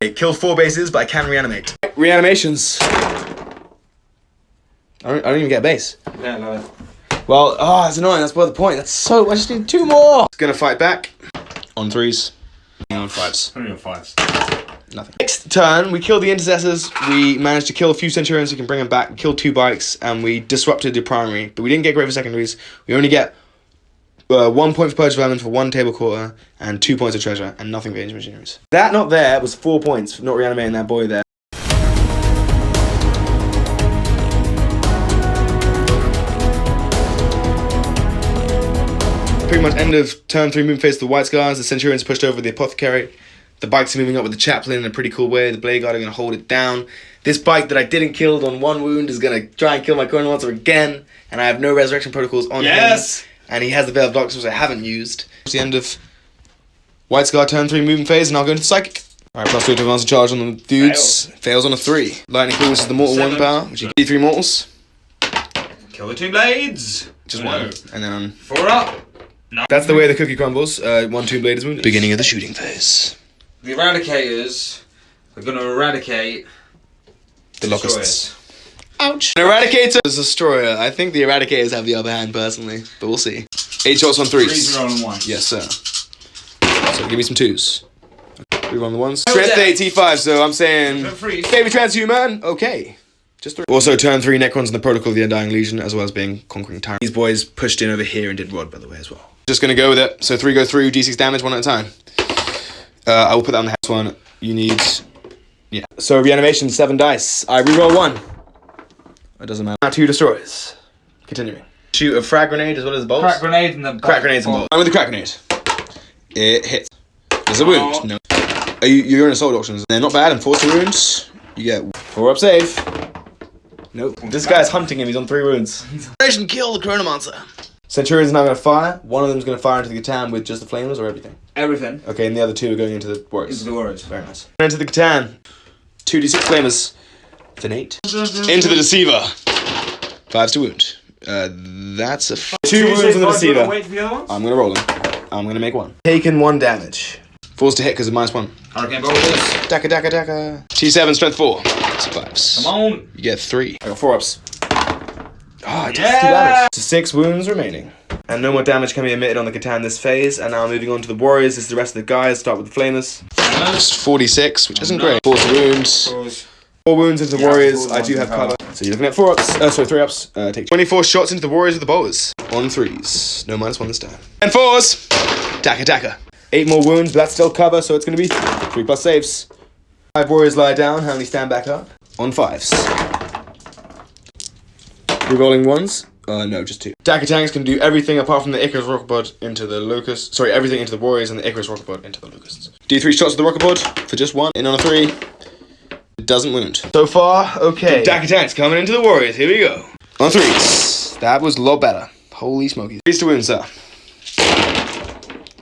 Okay, kill 4 bases, but I can reanimate. Reanimations. I don't even get a base. Yeah, no. Well, that's annoying. That's part of the point. That's so... I just need 2 more. It's gonna fight back. On 3s. On 5s. Only on 5s. Nothing. Next turn, we killed the Intercessors. We managed to kill a few Centurions. We can bring them back. We killed 2 bikes, and we disrupted the primary. But we didn't get great for secondaries. We only get 1 point for Purge Vermin for 1 table quarter, and 2 points of treasure, and nothing for ancient machineries. That not there was 4 points for not reanimating that boy there. Pretty much end of turn 3 movement phase of the White Scars. The Centurions pushed over the Apothecary. The bikes are moving up with the Chaplain in a pretty cool way. The Blade Guard are going to hold it down. This bike that I didn't kill on 1 wound is going to try and kill my Chronomancer again. And I have no resurrection protocols on him. And he has the Veil of Darkness, which I haven't used. It's the end of White Scar turn 3 movement phase, and I'll go into Psychic. Alright, +3 to advance and charge on the dudes. Fails on a 3. Lightning Claw, which is the Mortal 1 power, which you get 3 mortals. Kill the 2 blades. Just 1. And then on 4 up. No. That's the way the cookie crumbles. 1 2 blade is wounded. Beginning of the shooting phase. The Eradicators are going to eradicate the Locusts. Ouch. An Eradicator is a Destroyer. I think the Eradicators have the upper hand personally, but we'll see. 8 shots on 3s. 3s rolling 1. Yes, sir. So give me some 2s. We run the 1s. Strength 8, T5, so I'm saying... Baby Transhuman, okay. Just 3. Also, turn 3 Necrons in the Protocol of the Undying Legion, as well as being Conquering Tyrant. These boys pushed in over here and did Rod, by the way, as well. Just gonna go with it. So 3 go through, D6 damage, 1 at a time. I will put that on the house one. You need Yeah. So reanimation, 7 dice. I reroll 1. It doesn't matter. Now 2 destroys. Continuing. Shoot a frag grenade as well as bolts. Crack grenade and the Crack grenades and bolts. I'm with the crack grenade. It hits. There's a wound. No. You're in assault auctions. They're not bad and force to wounds. You get 4 up save. Nope. This guy's hunting him. He's on 3 wounds. Operation kill the Chronomancer. Centurion's now going to fire. One of them's going to fire into the Catan with just the flames or everything? Everything. Okay, and the other 2 are going into the warriors. Into the warriors. Very nice. Into the Catan. 2d6 flamers. It's an 8. Into the deceiver. 5s to wound. That's a 2 wounds on the deceiver. Wait for the other ones? I'm going to roll him. I'm going to make 1. Taken 1 damage. Falls to hit because of -1. Hurricane bolt this. Daka daka daka. T7 strength 4. It's 5s. Come on. You get 3. I got 4 ups. Ah, I did 2 damage. So 6 wounds remaining. And no more damage can be emitted on the Catan this phase. And now moving on to the warriors. This is the rest of the guys. Start with the flamers. It's 46, which isn't great. 4 wounds. 4 wounds into the warriors. I do have cover. So you're looking at 4 ups. 3 ups. Take 24 shots into the warriors with the bolters. On 3s. No -1 this time. And 4s. Daka daka. 8 more wounds, but that's still cover, so it's going to be 3 plus saves. 5 warriors lie down. How many stand back up? On 5s. Rerolling 1s? No, just 2. Daka tanks can do everything apart from the Icarus rocket pod into the locusts. Sorry, everything into the warriors and the Icarus rocket pod into the locusts. Do 3 shots with the rocket pod for just 1. In on a 3. It doesn't wound. So far, okay. Daka tanks coming into the warriors. Here we go. On 3s. That was a lot better. Holy smoky. 3s to wound, sir.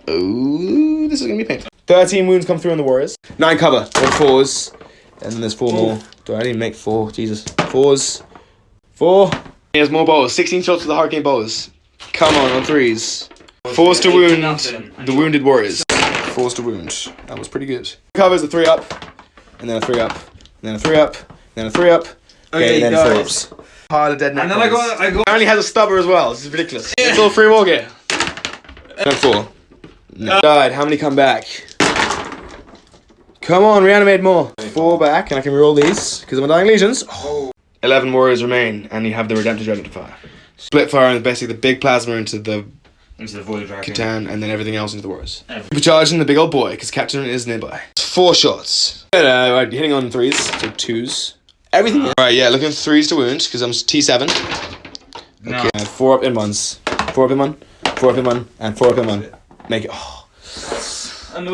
Oh, this is going to be painful. 13 wounds come through on the warriors. 9 cover on 4s. And then there's 4 more. Do I even make 4? Jesus. 4s. 4. Here's more bowls. 16 shots with the hurricane bowls. Come on 3s. 4s to wound the wounded warriors. 4s to wound. That was pretty good. Covers a 3 up. And then a 3 up. And then a 3 up. And then a 3 up. Okay, and then 4 ups. Pile of dead Necrons. And then I got. Apparently has a stubber as well. This is ridiculous. Yeah. It's all free war gear. And 4. No. Died. How many come back? Come on, reanimate more. 4 back, and I can reroll these because of my dying legions. Oh. 11 warriors remain, and you have the redemptive dread to fire. Split fire and basically the big plasma into the void dragon, Catan, and then everything else into the warriors. Supercharging the big old boy because Captain is nearby. 4 shots. Right, hitting on 3s, so 2s. Everything. Right, yeah, looking at 3s to wound because I'm T7. No. Okay, 4 up in 1s. 4 up in 1. 4 up in 1, and 4 up in 1. Make it. Oh.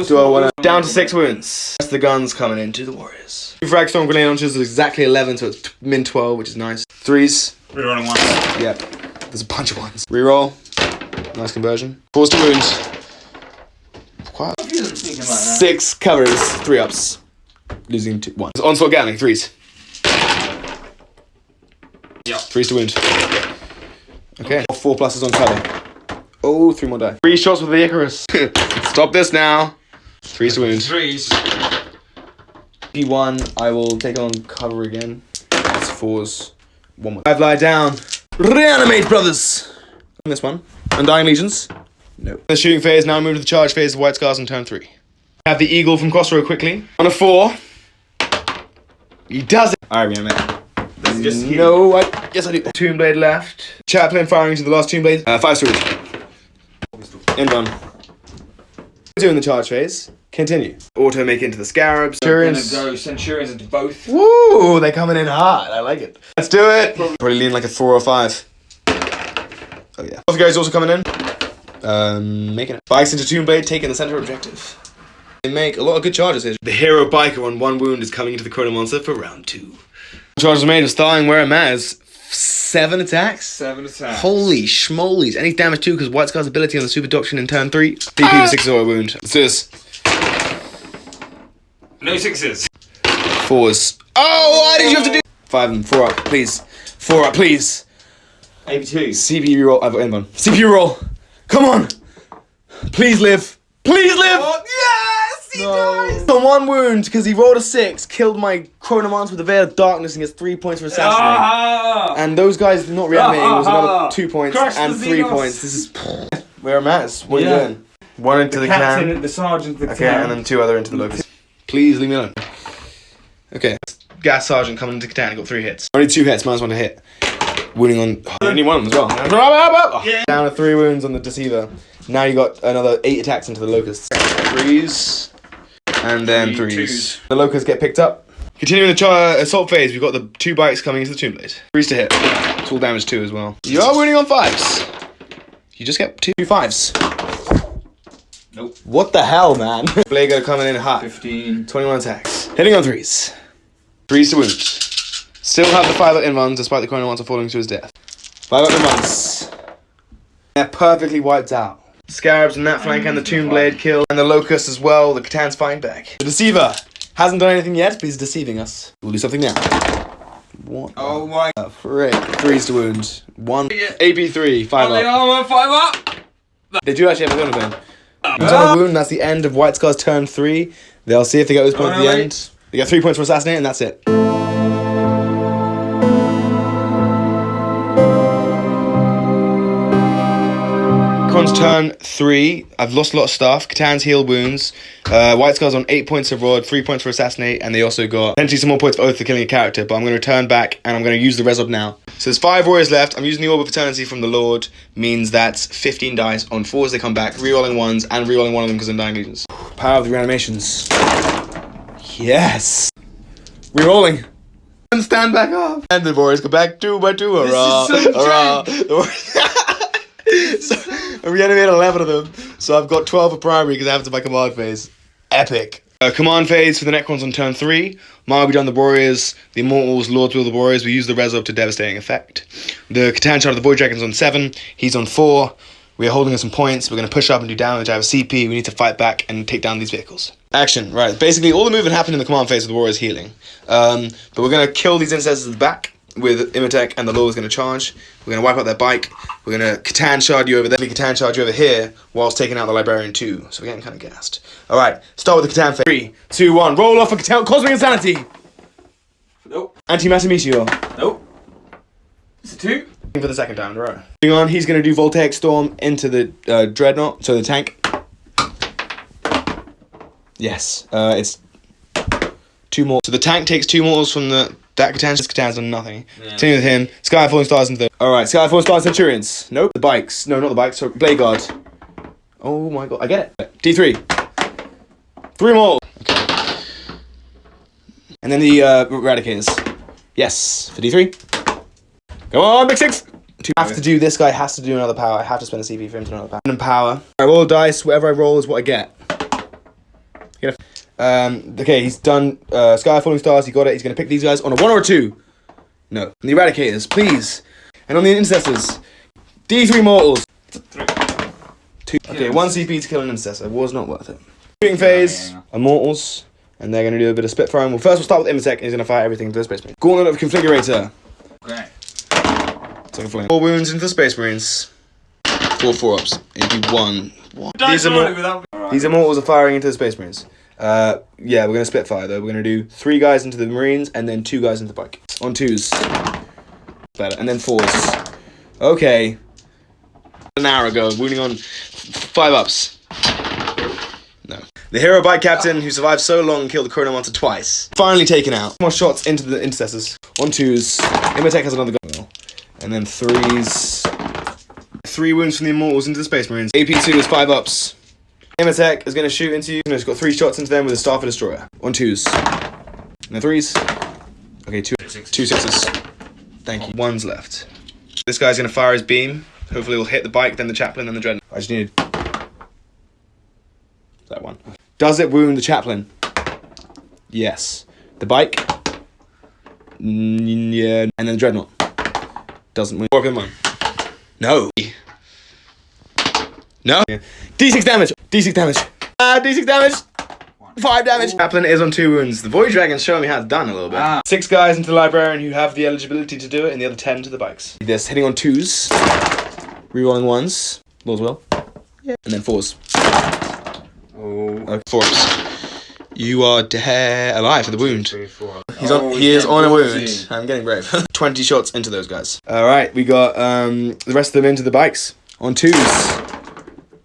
Do I want to? Down to 6 wounds. That's the guns coming into the warriors. 2 frag storm grenade launchers is exactly 11, so it's min 12, which is nice. 3s. Rerolling 1. Yep. There's a bunch of 1s. Reroll. Nice conversion. 4s to wound. What? 6 covers. 3 ups. Losing 1. Onslaught Gatling. 3s. Yeah. 3s to wound. Okay. 4 pluses on cover. Oh, 3 more die. 3 shots with the Icarus. Stop this now. 3s to wound. 3s. P1, I will take on cover again. That's 4s. 1 more. 5 lie down. Reanimate, brothers! On this one. Undying Legions. Nope. The shooting phase, now move to the charge phase of White Scars on turn 3. Have the Eagle from Crossrow quickly. On a 4. He does it. Alright, reanimate. No, yes I do. Tomb Blade left. Chaplain firing to the last Tomb Blade. 5 swords. End one. Doing the charge phase. Continue. Auto make into the Scarabs. Centurions. Gonna go Centurions into both. Woo! They're coming in hard. I like it. Let's do it. Probably lean like a 4 or 5. Oh yeah. Both guys also coming in. Making it. Bikes into Tomb Blade, taking the center objective. They make a lot of good charges here. The hero biker on 1 wound is coming into the Chronomancer for round 2. Charges made of thawing where it matters. 7 attacks? 7 attacks. Holy schmolies. Any damage too, because White Scar's ability on the Super Doctrine in turn 3. DP with 6 or wound. Let's do this. No 6s. 4s. Oh, why did you have to do 5 and 4 up, please. 4 up, please. 82. CPU roll. I've got N1. CPU roll. Come on. Please live. Please live. Oh, yes, he dies. On 1 wound, because he rolled a 6, killed my Chronomancer with the Veil of Darkness and gets 3 points for assassinate. And those guys did not reanimate. It was another 2 points and 3 points. This is where I'm at. What are you doing? 1 into the clan. The sergeant, the okay, and then 2 other into the locust. Please leave me alone. Okay. Gas Sergeant coming into Catan, got 3 hits. Only 2 hits, -1 to hit. Wounding on. Only 1 as well. Yeah. Down to 3 wounds on the Deceiver. Now you got another 8 attacks into the locusts. 3s. And then 3s. The locusts get picked up. Continuing the assault phase, we've got the 2 bikes coming into the Tomb Blade. 3s to hit. It's all damage 2 as well. You are winning on 5s. You just get 2 5s. Nope. What the hell, man? Blade Guard coming in hot. 15. 21 attacks. Hitting on 3s. 3s to wound. Still have the 5 up in runs despite the Chrono Monster falling to his death. 5 up in runs. They're perfectly wiped out. Scarabs on that flank and the Tomb Blade kill. And the Locust as well. The Catan's fighting back. The Deceiver hasn't done anything yet, but he's deceiving us. We'll do something now. What? Oh my. Frick. 3s to wound. 1. AP3. 5 Only up. armor, 5 up. They do actually have a gun of on a wound, that's the end of White Scar's turn 3. They'll see if they get those points at the end. They get 3 points for assassinate, and that's it. Necron's turn 3. I've lost a lot of stuff. Catan's heal wounds. White Scar's on 8 points of Rod, 3 points for assassinate, and they also got potentially some more points for Oath for killing a character, but I'm going to return back, and I'm going to use the Resob now. So there's 5 warriors left. I'm using the Orb of Eternity from the Lord. Means that's 15 dice. On 4s they come back, rerolling 1s, and rerolling 1 of them because I'm Dying Legions. Power of the reanimations. Yes! Rerolling. And stand back up. And the warriors go back 2 by 2. Hurrah! This is so Hurrah! So, I reanimated 11 of them, so I've got 12 for primary because I have it to my command phase. Epic. Command phase for the Necrons on turn 3. Mara, we done the warriors, the immortals, lords will the warriors. We use the Resob to devastating effect. The Catan Shard of the Void Dragon's on 7. He's on 4. We are holding us some points. We're going to push up and do damage. I have a CP. We need to fight back and take down these vehicles. Action. Right. Basically, all the movement happened in the command phase with the warriors healing. But we're going to kill these intercessors at the back with imotekh, and the Lord is going to charge. We're going to wipe out their bike. We're going to Catan Shard you over there. We Catan Shard you over here whilst taking out the Librarian too. So we're getting kind of gassed. Alright, start with the Catan phase. 3, 2, 1. Roll off for Cosmic Insanity. Nope. Antimatter Meteor. Nope. It's a 2. For the second time in a row. Moving on, he's going to do Voltaic Storm into the Dreadnought, so the tank. Yes, it's 2 more. So the tank takes 2 mortals from that Catan's done nothing. Yeah. Continue with him. Sky Falling Stars into the... Alright, Sky Falling Stars Centurions. Nope. The bikes. No, not the bikes. Sorry. Blade Guard. Oh my god. I get it. D3. 3 more. Okay. And then the Eradicators. Yes. For D3. Come on, big 6. I have to do... This guy has to do another power. I have to spend a CP for him to do another power. And power. I roll dice. Whatever I roll is what I get. Okay, he's done Sky Falling Stars, he got it. He's going to pick these guys on a 1 or a 2. No. And the Eradicators, please. And on the Intercessors, D3 Mortals. 2. Okay, 1 CP to kill an Intercessor. Was not worth it. Shooting phase, Immortals, and they're going to do a bit of Spitfire. Well, first we'll start with imotekh, and he's going to fire everything into the Space Marine. Gauntlet of Configurator. Okay. So 4 wounds into the Space Marines. 4 4-ups. Into 1. These Immortals are firing into the Space Marines. Yeah, we're going to Spitfire though. We're going to do 3 guys into the Marines and then 2 guys into the bike. On 2s. Better. And then 4s. Okay. An hour ago, wounding on 5-ups. No. The hero bike captain who survived so long and killed the Chrono Monster twice. Finally taken out. More shots into the Intercessors. On 2s. imotekh has another gun. And then 3s. 3 wounds from the Immortals into the Space Marines. AP2 is 5-ups. imotekh is going to shoot into you. He's got 3 shots into them with a Staff of Destroyer. On 2s. And then 3s. Okay, 2 6s. Thank you. 1's left. This guy's going to fire his beam. Hopefully we'll hit the bike, then the chaplain, then the dreadnought. I just needed... that one. Does it wound the chaplain? Yes. The bike? Yeah. And then the dreadnought. Doesn't wound. 4 1. No. No. D6 damage. D6 damage. D6 damage. 5 damage. Chaplain is on 2 wounds. The Void Dragon's showing me how it's done a little bit. 6 guys into the Librarian who have the eligibility to do it, and the other 10 to the bikes. This hitting on 2s. Rerolling 1s. Lord's will. Yeah. And then 4s. Oh. Okay, 4s. You are alive for the wound. He is on a wound. I'm getting brave. 20 shots into those guys. Alright, we got the rest of them into the bikes. On 2s.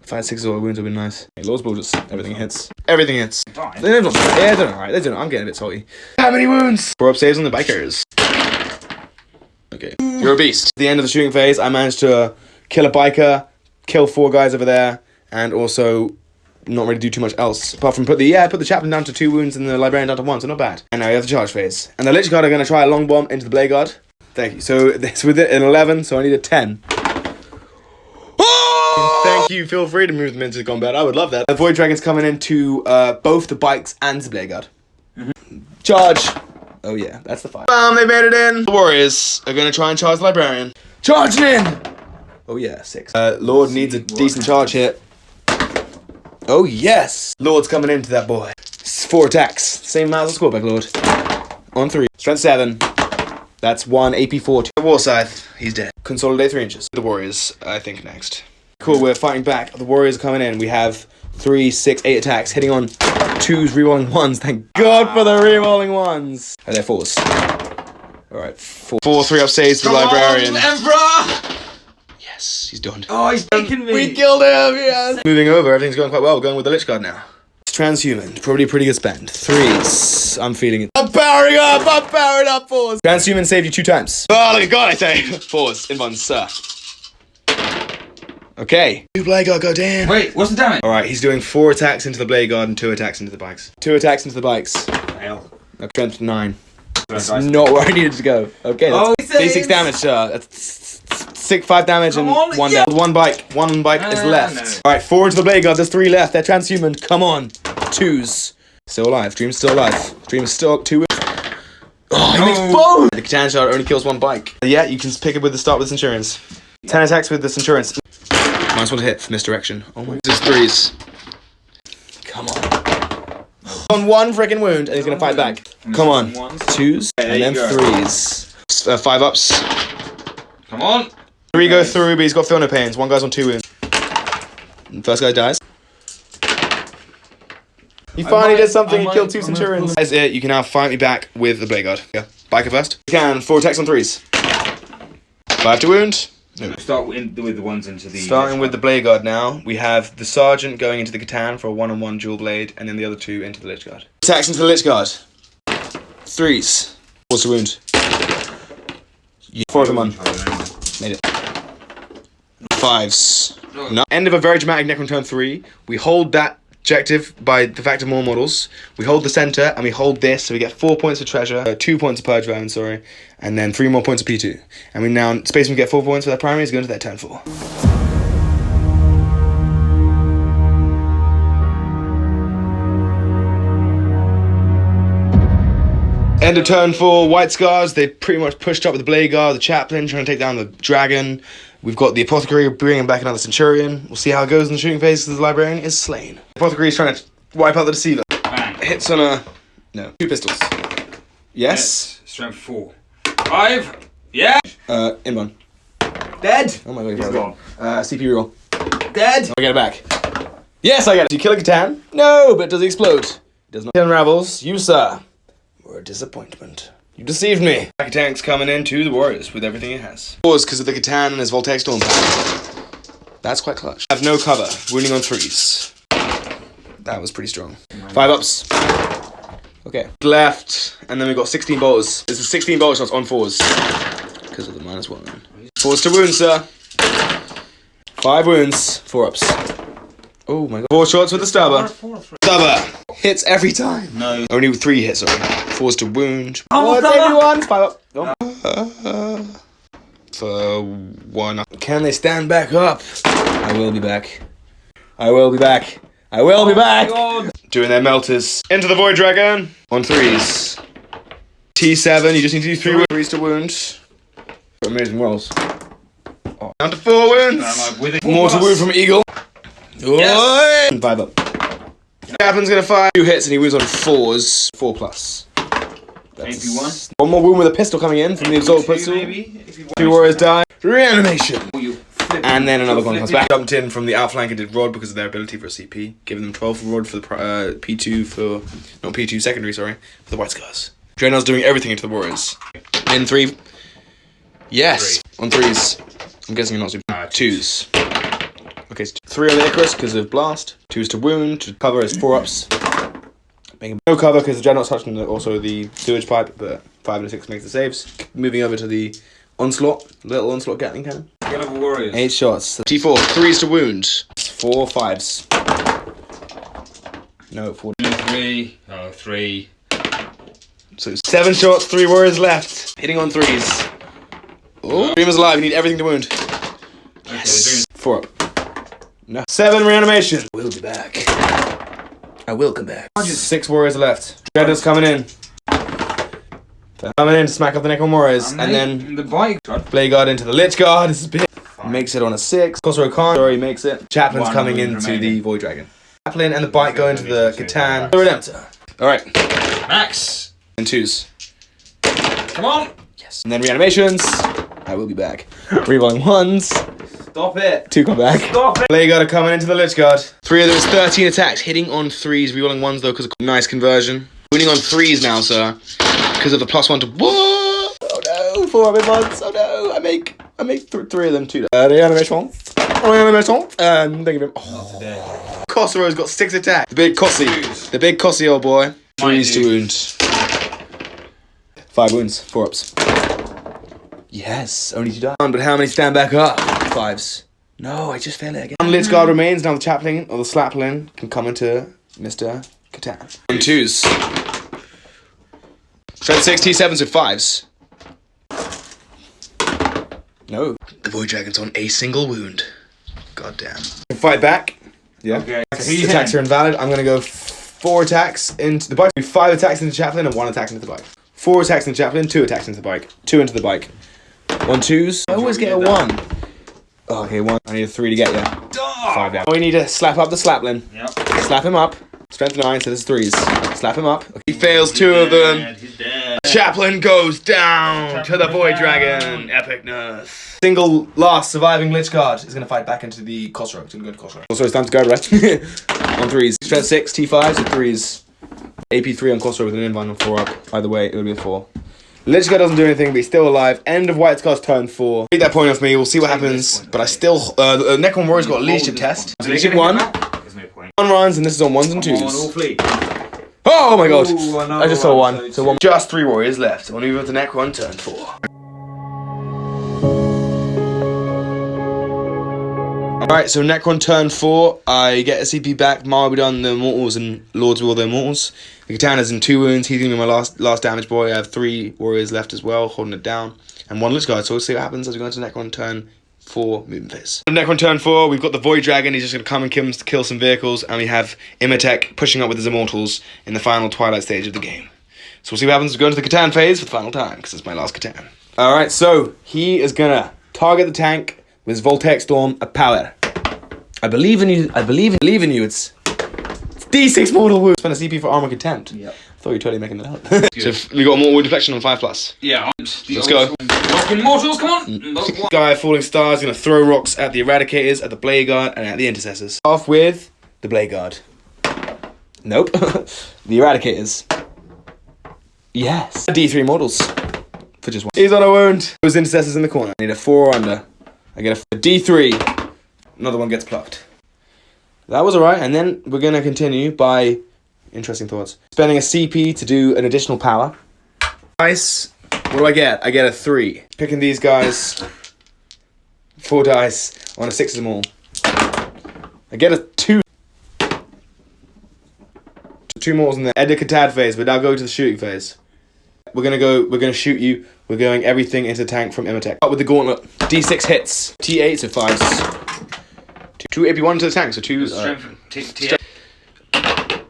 5 6 wounds would be nice. Hey, Lord's Ball just everything hits. Everything hits. They're not, yeah, they're alright. They're doing. I'm getting a bit salty. How many wounds? 4 up saves on the bikers. Okay, you're a beast. At the end of the shooting phase, I managed to kill a biker, kill 4 guys over there, and also not really do too much else. Apart from put the chaplain down to 2 wounds and the librarian down to 1, so not bad. And now we have the charge phase. And the Lich Guard are going to try a long bomb into the Blade Guard. Thank you. So it's with it an 11, so I need a 10. Oh! Thank you. Feel free to move them into combat. I would love that. The Void Dragon's coming into both the bikes and the Blade Guard. Charge. Oh yeah, that's the fight. They made it in. The Warriors are going to try and charge the Librarian. Charging in! Oh yeah, 6. Lord needs a decent charge hit. Oh yes! Lord's coming into that boy. 4 attacks. Same amount as the Squawback Lord. On 3. Strength 7. That's 1 AP 4. The War Scythe. He's dead. Consolidate 3 inches. The Warriors, I think, next. Cool, we're fighting back. The Warriors are coming in. We have 3, 6, 8 attacks. Hitting on 2s, rerolling 1s. Thank God for the rerolling 1s. Oh, they're 4s. Alright, 4. 3 up saves to the Librarian. Emperor! Yes, he's done. Oh, he's taking me. We killed him, yes. Moving over, everything's going quite well. We're going with the Lich Guard now. Transhuman, probably a pretty good spend. 3s, I'm feeling it. I'm powering up, 4s. Transhuman saved you 2 times. Oh, look at God, I say. 4s in 1, sir. Okay. 2 Blade Guard go down. Wait, what's the damage? Alright, he's doing 4 attacks into the Blade Guard and 2 attacks into the bikes. 2 attacks into the bikes. Fail. Strength 9. That's not where I needed to go. Okay, that's D6 damage, sir. That's 5 damage and 1 down. One bike is left. Alright, 4 into the Blade Guard, there's 3 left. They're transhuman. Come on. 2s. Still alive. Dream's still alive. Dream's still 2. Oh, he makes both! The Catan Shard only kills 1 bike. Yeah, you can pick it with the start with Centurions. 10 attacks with the Centurions. Minus 1 to hit for misdirection. Oh my. This is 3s. Come on. On 1 freaking wound, and he's gonna fight back. Come on. 2s, and then 3s. 5 ups. Come on. 3 go through, but he's got feel no pains. 1 guy's on 2 wounds. And first guy dies. He finally did something, he killed 2 Centurions. That's it, you can now fight me back with the Blade Guard. Yeah, biker first. You can, 4 attacks on 3s. 5 to wound. No. Start with the ones into the... Starting with the Blade Guard now, we have the Sergeant going into the Catan for a 1-on-1 dual blade, and then the other 2 into the Lich Guard. Attacks into the Lich Guard. 3s. 4 to wound. 4 of them on. Made it. 5s. No. End of a very dramatic Necron turn 3. We hold that objective by the fact of more models. We hold the center and we hold this, so we get 4 points of treasure, 2 points of purge vermin, sorry, and then 3 more points of P2. And we now spacemen get 4 points for their primaries, go into their turn 4. End of turn 4, White Scars, they pretty much pushed up with the Blade Guard, the Chaplain trying to take down the Dragon. We've got the Apothecary bringing back another Centurion. We'll see how it goes in the shooting phase because the Librarian is slain. The Apothecary is trying to wipe out the Deceiver. Bang. Hits on a... no. 2 pistols. Yes. Strength 4. 5. Yeah. In 1. Dead. Oh my God, He's gone. CP roll. Dead. I get it back. Yes, I get it. Do you kill a Catan? No, but does he explode? It does not. It unravels. You, sir, were a disappointment. You deceived me. Back tank's coming in to the Warriors with everything it has. Pause because of the Catan and his Voltaic Storm power. That's quite clutch. Have no cover. Wounding on 3s. That was pretty strong. 5 ups. Okay. Left. And then we've got 16 bolts. This is 16 bolt shots on 4s. Because of the -1. 4s to wound, sir. 5 wounds. 4 ups. Oh my God. 4 shots with the Stabber. Stabber. Hits every time. No. Only 3 hits, sorry. 4s to wound. Oh, What's everyone? 5 up. Oh. For 1 up. Can they stand back up? I will be back. I will be back. I will be back. God. Doing their melters. Into the Void Dragon. On 3s. T7, you just need to do 3 3s to wound. Amazing rolls. Oh. Down to 4 wounds. More to wound from Eagle. Yes. 5 up. Captain's gonna fire 2 hits and he wounds on 4s. 4 plus. That's AP1. 1 more wound with a pistol coming in from the Absolved pistol. 2 warriors die. Reanimation. And then another one comes back. Jumped in from the outflank and did Rod because of their ability for a CP. Giving them 12 for Rod for the P2 for... not P2 secondary, sorry. For the White Scars. Draenar's doing everything into the Warriors. In 3. Yes. 3. On 3s. I'm guessing you're not super. 2s. Okay, so 3 on the Icarus because of Blast. 2s to wound. To cover is 4 ups. Making no cover because the Dreadnought's touching also the sewage pipe, but 5 and 6 makes the saves. Moving over to the Onslaught. Little Onslaught Gatling Cannon. Warriors. 8 shots. T4. 3s to wound. 4 5s. No, 4. 3. Oh, 3. So 7 shots, 3 warriors left. Hitting on 3s. Oh, Dreamer's alive. You need everything to wound. Yes. 4 up. No. 7 reanimation. We'll be back. I will come back. 6 warriors left. Dreadnoughts coming in. Coming in to smack up the Necron warriors. And then the bike. Blade Guard into the Lich Guard. This is big. Makes it on a 6. Khosrow Khan. Sorry, makes it. Chaplain's coming into the Void Dragon. Chaplain and the bike go into the Catan. The Redemptor. Alright. Max. And 2s. Come on. Yes. And then reanimations. I will be back. Rerolling 1s. Stop it. 2 come back. Stop it. Blade Guard are coming into the Lich Guard. 3 of those 13 attacks. Hitting on 3s. Rerolling 1s though because of nice conversion. Winning on 3s now, sir. Because of the +1 to... Whoa! Oh no. 4 up in 1s. Oh no. I make 3 of them too. Reanimation. Reanimation. Thank you very much. Not today. Khosrow's got 6 attacks. The big Cossie. The big Cossie, old boy. 3s to wound. 5 wounds. 4 ups. Yes. Only 2 die. But how many stand back up? 5s. No, I just failed it again. 1 Lich Guard remains. Now the Chaplain or the Slaplin can come into Mr. Catan. 2s. Strength 6, T7s with 5s. No. The Void Dragon's on a single wound. God damn. Fight back. Yeah. Okay. Attacks are invalid. I'm gonna go 4 attacks into the bike. 5 attacks into the Chaplain and 1 attack into the bike. 4 attacks into the Chaplain, 2 attacks into the bike. 2 into the bike. 1 2s. I always get a 1. Oh, okay, 1. I need a 3 to get you. 5 down. We need to slap up the Slaplin. Yep. Slap him up. Strength 9, so this is 3s. Slap him up. Okay. He fails 2 of them. He's dead. Chaplain goes down to the Void Dragon. Epicness. Single last surviving Lich Guard is going to fight back into the Khosrow. It's going to go to Khosrow. Also, it's time to go, right? On 3s. Strength 6, T5s with 3s. AP 3 on Khosrow with an invine on 4 up. Either way, it would be a 4. Lich Guard doesn't do anything, but he's still alive. End of White Scar's turn 4. Take that point off me. We'll see what happens. But I still... the Necron Warrior's got a leadership test. So leadership 1. There's no point. 1 runs, and this is on 1s and 2s. Come on, all fleet. Oh my god. Ooh, I just saw 1. So 1. So Just 3 warriors left. We'll move on to Necron turn 4. Alright, so Necron turn 4. I get a CP back. Mara will be done the Immortals and Lords will the Immortals. The Katana's in 2 wounds. He's going to be my last damage boy. I have 3 warriors left as well, holding it down. And 1 Lich Guard. So we'll see what happens as we go into Necron turn 4 movement phase. Necron turn 4, we've got the Void Dragon. He's just going to come and kill some vehicles. And we have imotekh pushing up with his Immortals in the final Twilight stage of the game. So we'll see what happens as we go into the Catan phase for the final time, because it's my last Catan. Alright, so he is going to target the tank with his Voltaic Storm of Power. I believe in you. I believe in you. It's D6 mortal wound. Spend a CP for armor contempt. Yep. I thought you were totally making that up. So we got a mortal wound deflection on 5+. Yeah. Let's go. Rockin' mortals, come on. Guy Falling Stars gonna throw rocks at the Eradicators, at the Blade Guard, and at the Intercessors. Off with the Blade Guard. Nope. The Eradicators. Yes. D3 mortals for just 1. He's on a wound. Those Intercessors in the corner. I need a 4 or under. I get a D3. Another one gets plucked. That was alright, and then we're going to continue by... Interesting thoughts. Spending a CP to do an additional power. Dice. What do I get? I get a 3. Picking these guys. 4 dice. I want to 6 of them all. I get a 2. 2 more in the Edikatad phase, but now go to the shooting phase. We're gonna shoot you. We're going everything into the tank from imotekh. Start with the gauntlet. D6 hits. T8, so 5s. 2 AP1 to the tank, so 2s.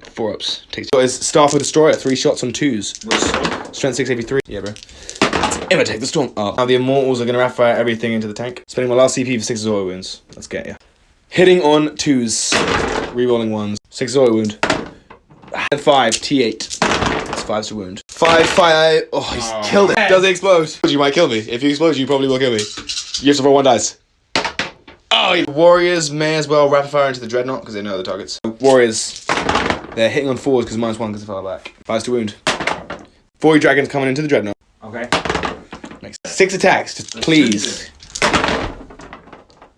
4 ups. Takes Staff with Destroyer, 3 shots on 2s. Strength 6 AP3. Yeah, bro. Imotekh the Storm. Oh. Now the Immortals are gonna rapid fire everything into the tank. Spending my last CP for 6 Zoro wounds. Let's get ya. Hitting on 2s. Rerolling 1s. 6 Zoro wound. And 5 T8. That's 5 to wound. 5. Oh, he's killed it. Does it explode? You might kill me. If you explode, you probably will kill me. You have to roll 1 dice. Oh, Warriors may as well rapid fire into the Dreadnought because they know the targets. Warriors, they're hitting on 4s because -1 because they fell back. 5s to wound. Void Dragon's coming into the Dreadnought. Okay. Makes 6 attacks, just please.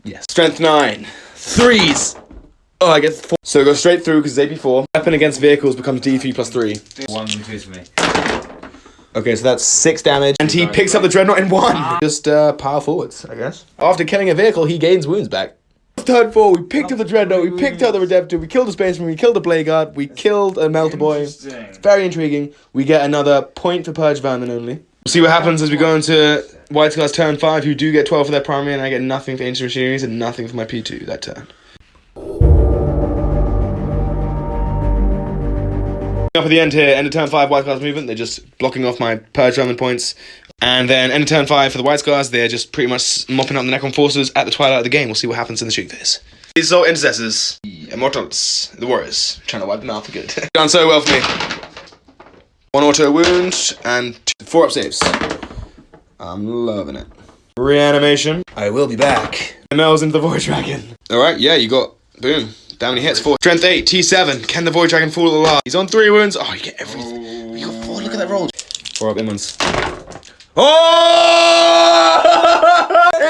Yes. Strength 9. 3s. Oh, I get 4. So go straight through because it's AP4. Weapon against vehicles becomes D3 plus 3. 1 and 2 for me. Okay, so that's 6 damage. And he picks up the Dreadnought in 1. Just power forwards, I guess. After killing a vehicle, he gains wounds back. Turn 4, we picked up the Dreadnought, we picked up the Redemptor, we killed the Spaceman, we killed the Blade Guard, we killed a Melter Boy. It's very intriguing. We get another point for Purge Vermin only. We'll see what happens as we go into White Scars turn 5, who do get 12 for their primary, and I get nothing for Ancient Machineries and nothing for my P2 that turn. Up at the end here, end of turn 5 White Scars movement, they're just blocking off my Purge Vermin points. And then end of turn 5 for the White Scars, they're just pretty much mopping up the Necron forces at the twilight of the game. We'll see what happens in the shooting phase. These are Intercessors, Immortals, the Warriors. Trying to wipe them out for good. Done so well for me. 1 auto wound and 4 up saves. I'm loving it. Reanimation. I will be back. The Mel's into the Void Dragon. Alright, yeah, you got, boom. How many hits? 4. Strength 8, T7. Can the Void Dragon fall at the last? He's on 3 wounds. Oh, you get everything. You got 4, look at that roll. 4 up Immons. Oh!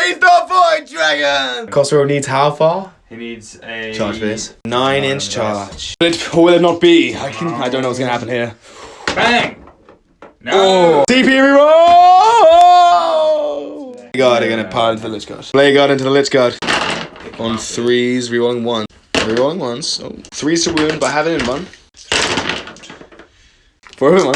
He's the Void Dragon! Khosrow needs how far? He needs a... Charge base. 9-inch charge. Or will it not be? I don't know what's gonna happen here. Bang! No! Oh. CP reroll! Blade Guard, they're gonna pile into the Lich Guard. Blade Guard into the Lich Guard. On 3s, rerolling 1. Rerolling 1s. Oh. 3s to wound, but I have it in 1. 4 of 1.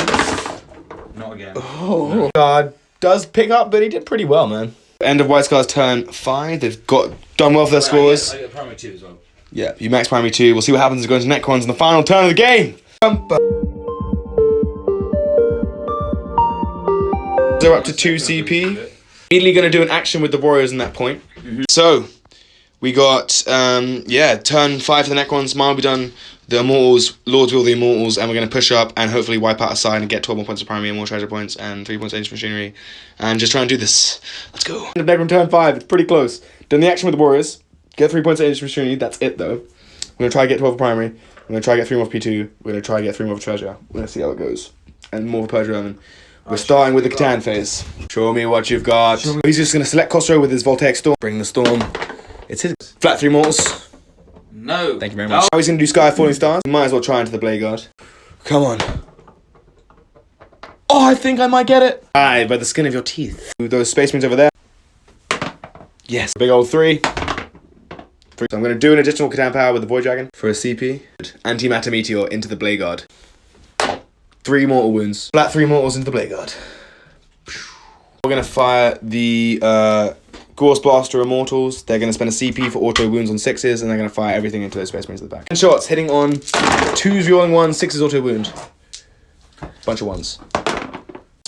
Not again. Oh, God does pick up, but he did pretty well, man. End of White Scars turn 5. They've done well for their scores. I get primary 2 as well. Yeah, you max primary 2. We'll see what happens as we go into Necrons in the final turn of the game. They're up to 2 CP. Immediately going to do an action with the Warriors in that point. So, we got, turn 5 for the Necrons. Mine will be done. The Immortals, Lords will the Immortals, and we're going to push up and hopefully wipe out a side and get 12 more points of primary and more treasure points and 3 points of ancient machinery. And just try and do this. Let's go. End of Necron turn 5. It's pretty close. Done the action with the Warriors. Get 3 points of ancient machinery. That's it, though. We're going to try to get 12 for primary. We're going to try to get 3 more for P2. We're going to try to get 3 more for treasure. We're going to see how it goes. And more for Purge Vermin. We're starting with the Catan phase. Show me what you've got. He's just going to select Khosrow with his Voltaic Storm. Bring the Storm. It's his. Flat 3 mortals. No. Thank you very much. Now he's going to do Sky Falling Stars. We might as well try into the Blade Guard. Come on. Oh, I think I might get it. Aye, by the skin of your teeth. Move those Space Marines over there. Yes. Big old 3. So I'm going to do an additional Catan power with the Void Dragon for a CP. Antimatter Meteor into the Blade Guard. 3 mortal wounds. Flat 3 mortals into the Blade Guard. We're going to fire the Gorse Blaster Immortals. They're going to spend a CP for auto wounds on 6s, and they're going to fire everything into those Space Marines at the back. 10 shots, hitting on 2s, rolling 1, 6s auto wound. Bunch of 1s.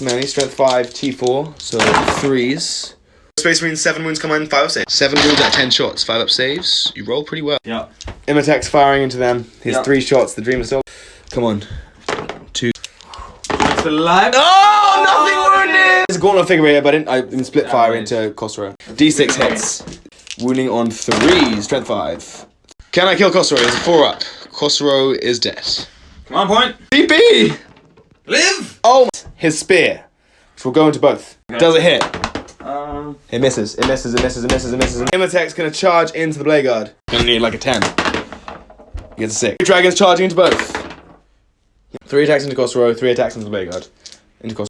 Many, strength 5, T4, so 3s. Space Marines, 7 wounds come in, 5 up saves. 7 wounds at 10 shots, 5 up saves. You roll pretty well. Yeah. Imotek's firing into them. His 3 shots, the Dream is still. Come on. 2. It's alive. Oh, nothing wounded! There's a Gauntlet figure here, but I didn't split fire into Khosrow. D6 hits. Wounding on 3, strength 5. Can I kill Khosrow? It's a 4 up. Khosrow is dead. Come on, point. CP! Live! Oh, his spear. Which will go into both. Okay. Does it hit? It misses. It misses. It misses. It misses. It misses. Imotek's gonna charge into the Blade Guard. Gonna need like a 10. He gets a 6. 3 dragons charging into both. 3 attacks into Khosrow, 3 attacks into the Blade Guard. Into Khosrow.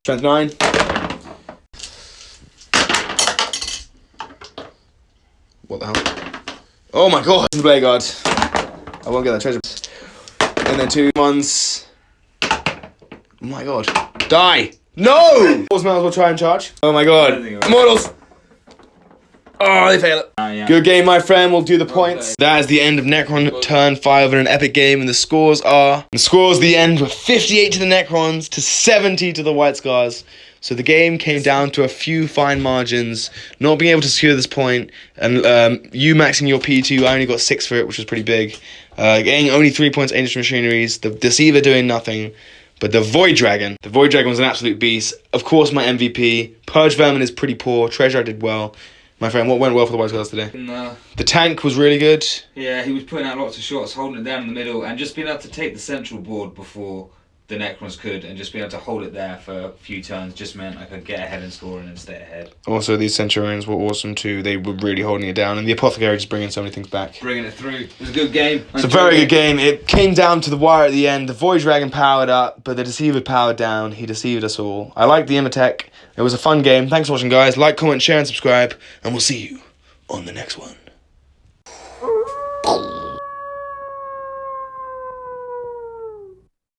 Strength 9. What the hell? Oh my god! Into the Blade Guard. I won't get that treasure. And then 2 ones. Oh my god. Die! No! Might as well try and charge. Oh my god. Immortals! Oh, they fail it. Yeah. Good game, my friend. We'll do the points. That is the end of Necron turn 5 in an epic game, and the scores the end were 58 to the Necrons to 70 to the White Scars. So the game came down to a few fine margins, not being able to secure this point, and you maxing your P2, I only got 6 for it, which was pretty big. Getting only 3 points ancient machineries, the Deceiver doing nothing. But the Void Dragon was an absolute beast. Of course, my MVP. Purge Vermin is pretty poor. Treasure I did well. My friend, what went well for the White Scars today? The tank was really good. Yeah, he was putting out lots of shots, holding it down in the middle, and just being able to take the central board before the Necrons could, and just being able to hold it there for a few turns just meant I could get ahead and score and then stay ahead. Also, these Centurions were awesome too. They were really holding it down, and the Apothecary just bringing so many things back. Bringing it through. It was a good game. It's a very good game. It came down to the wire at the end. The Void Dragon powered up, but the Deceiver powered down. He deceived us all. I liked the imotekh. It was a fun game. Thanks for watching, guys. Like, comment, share, and subscribe, and we'll see you on the next one.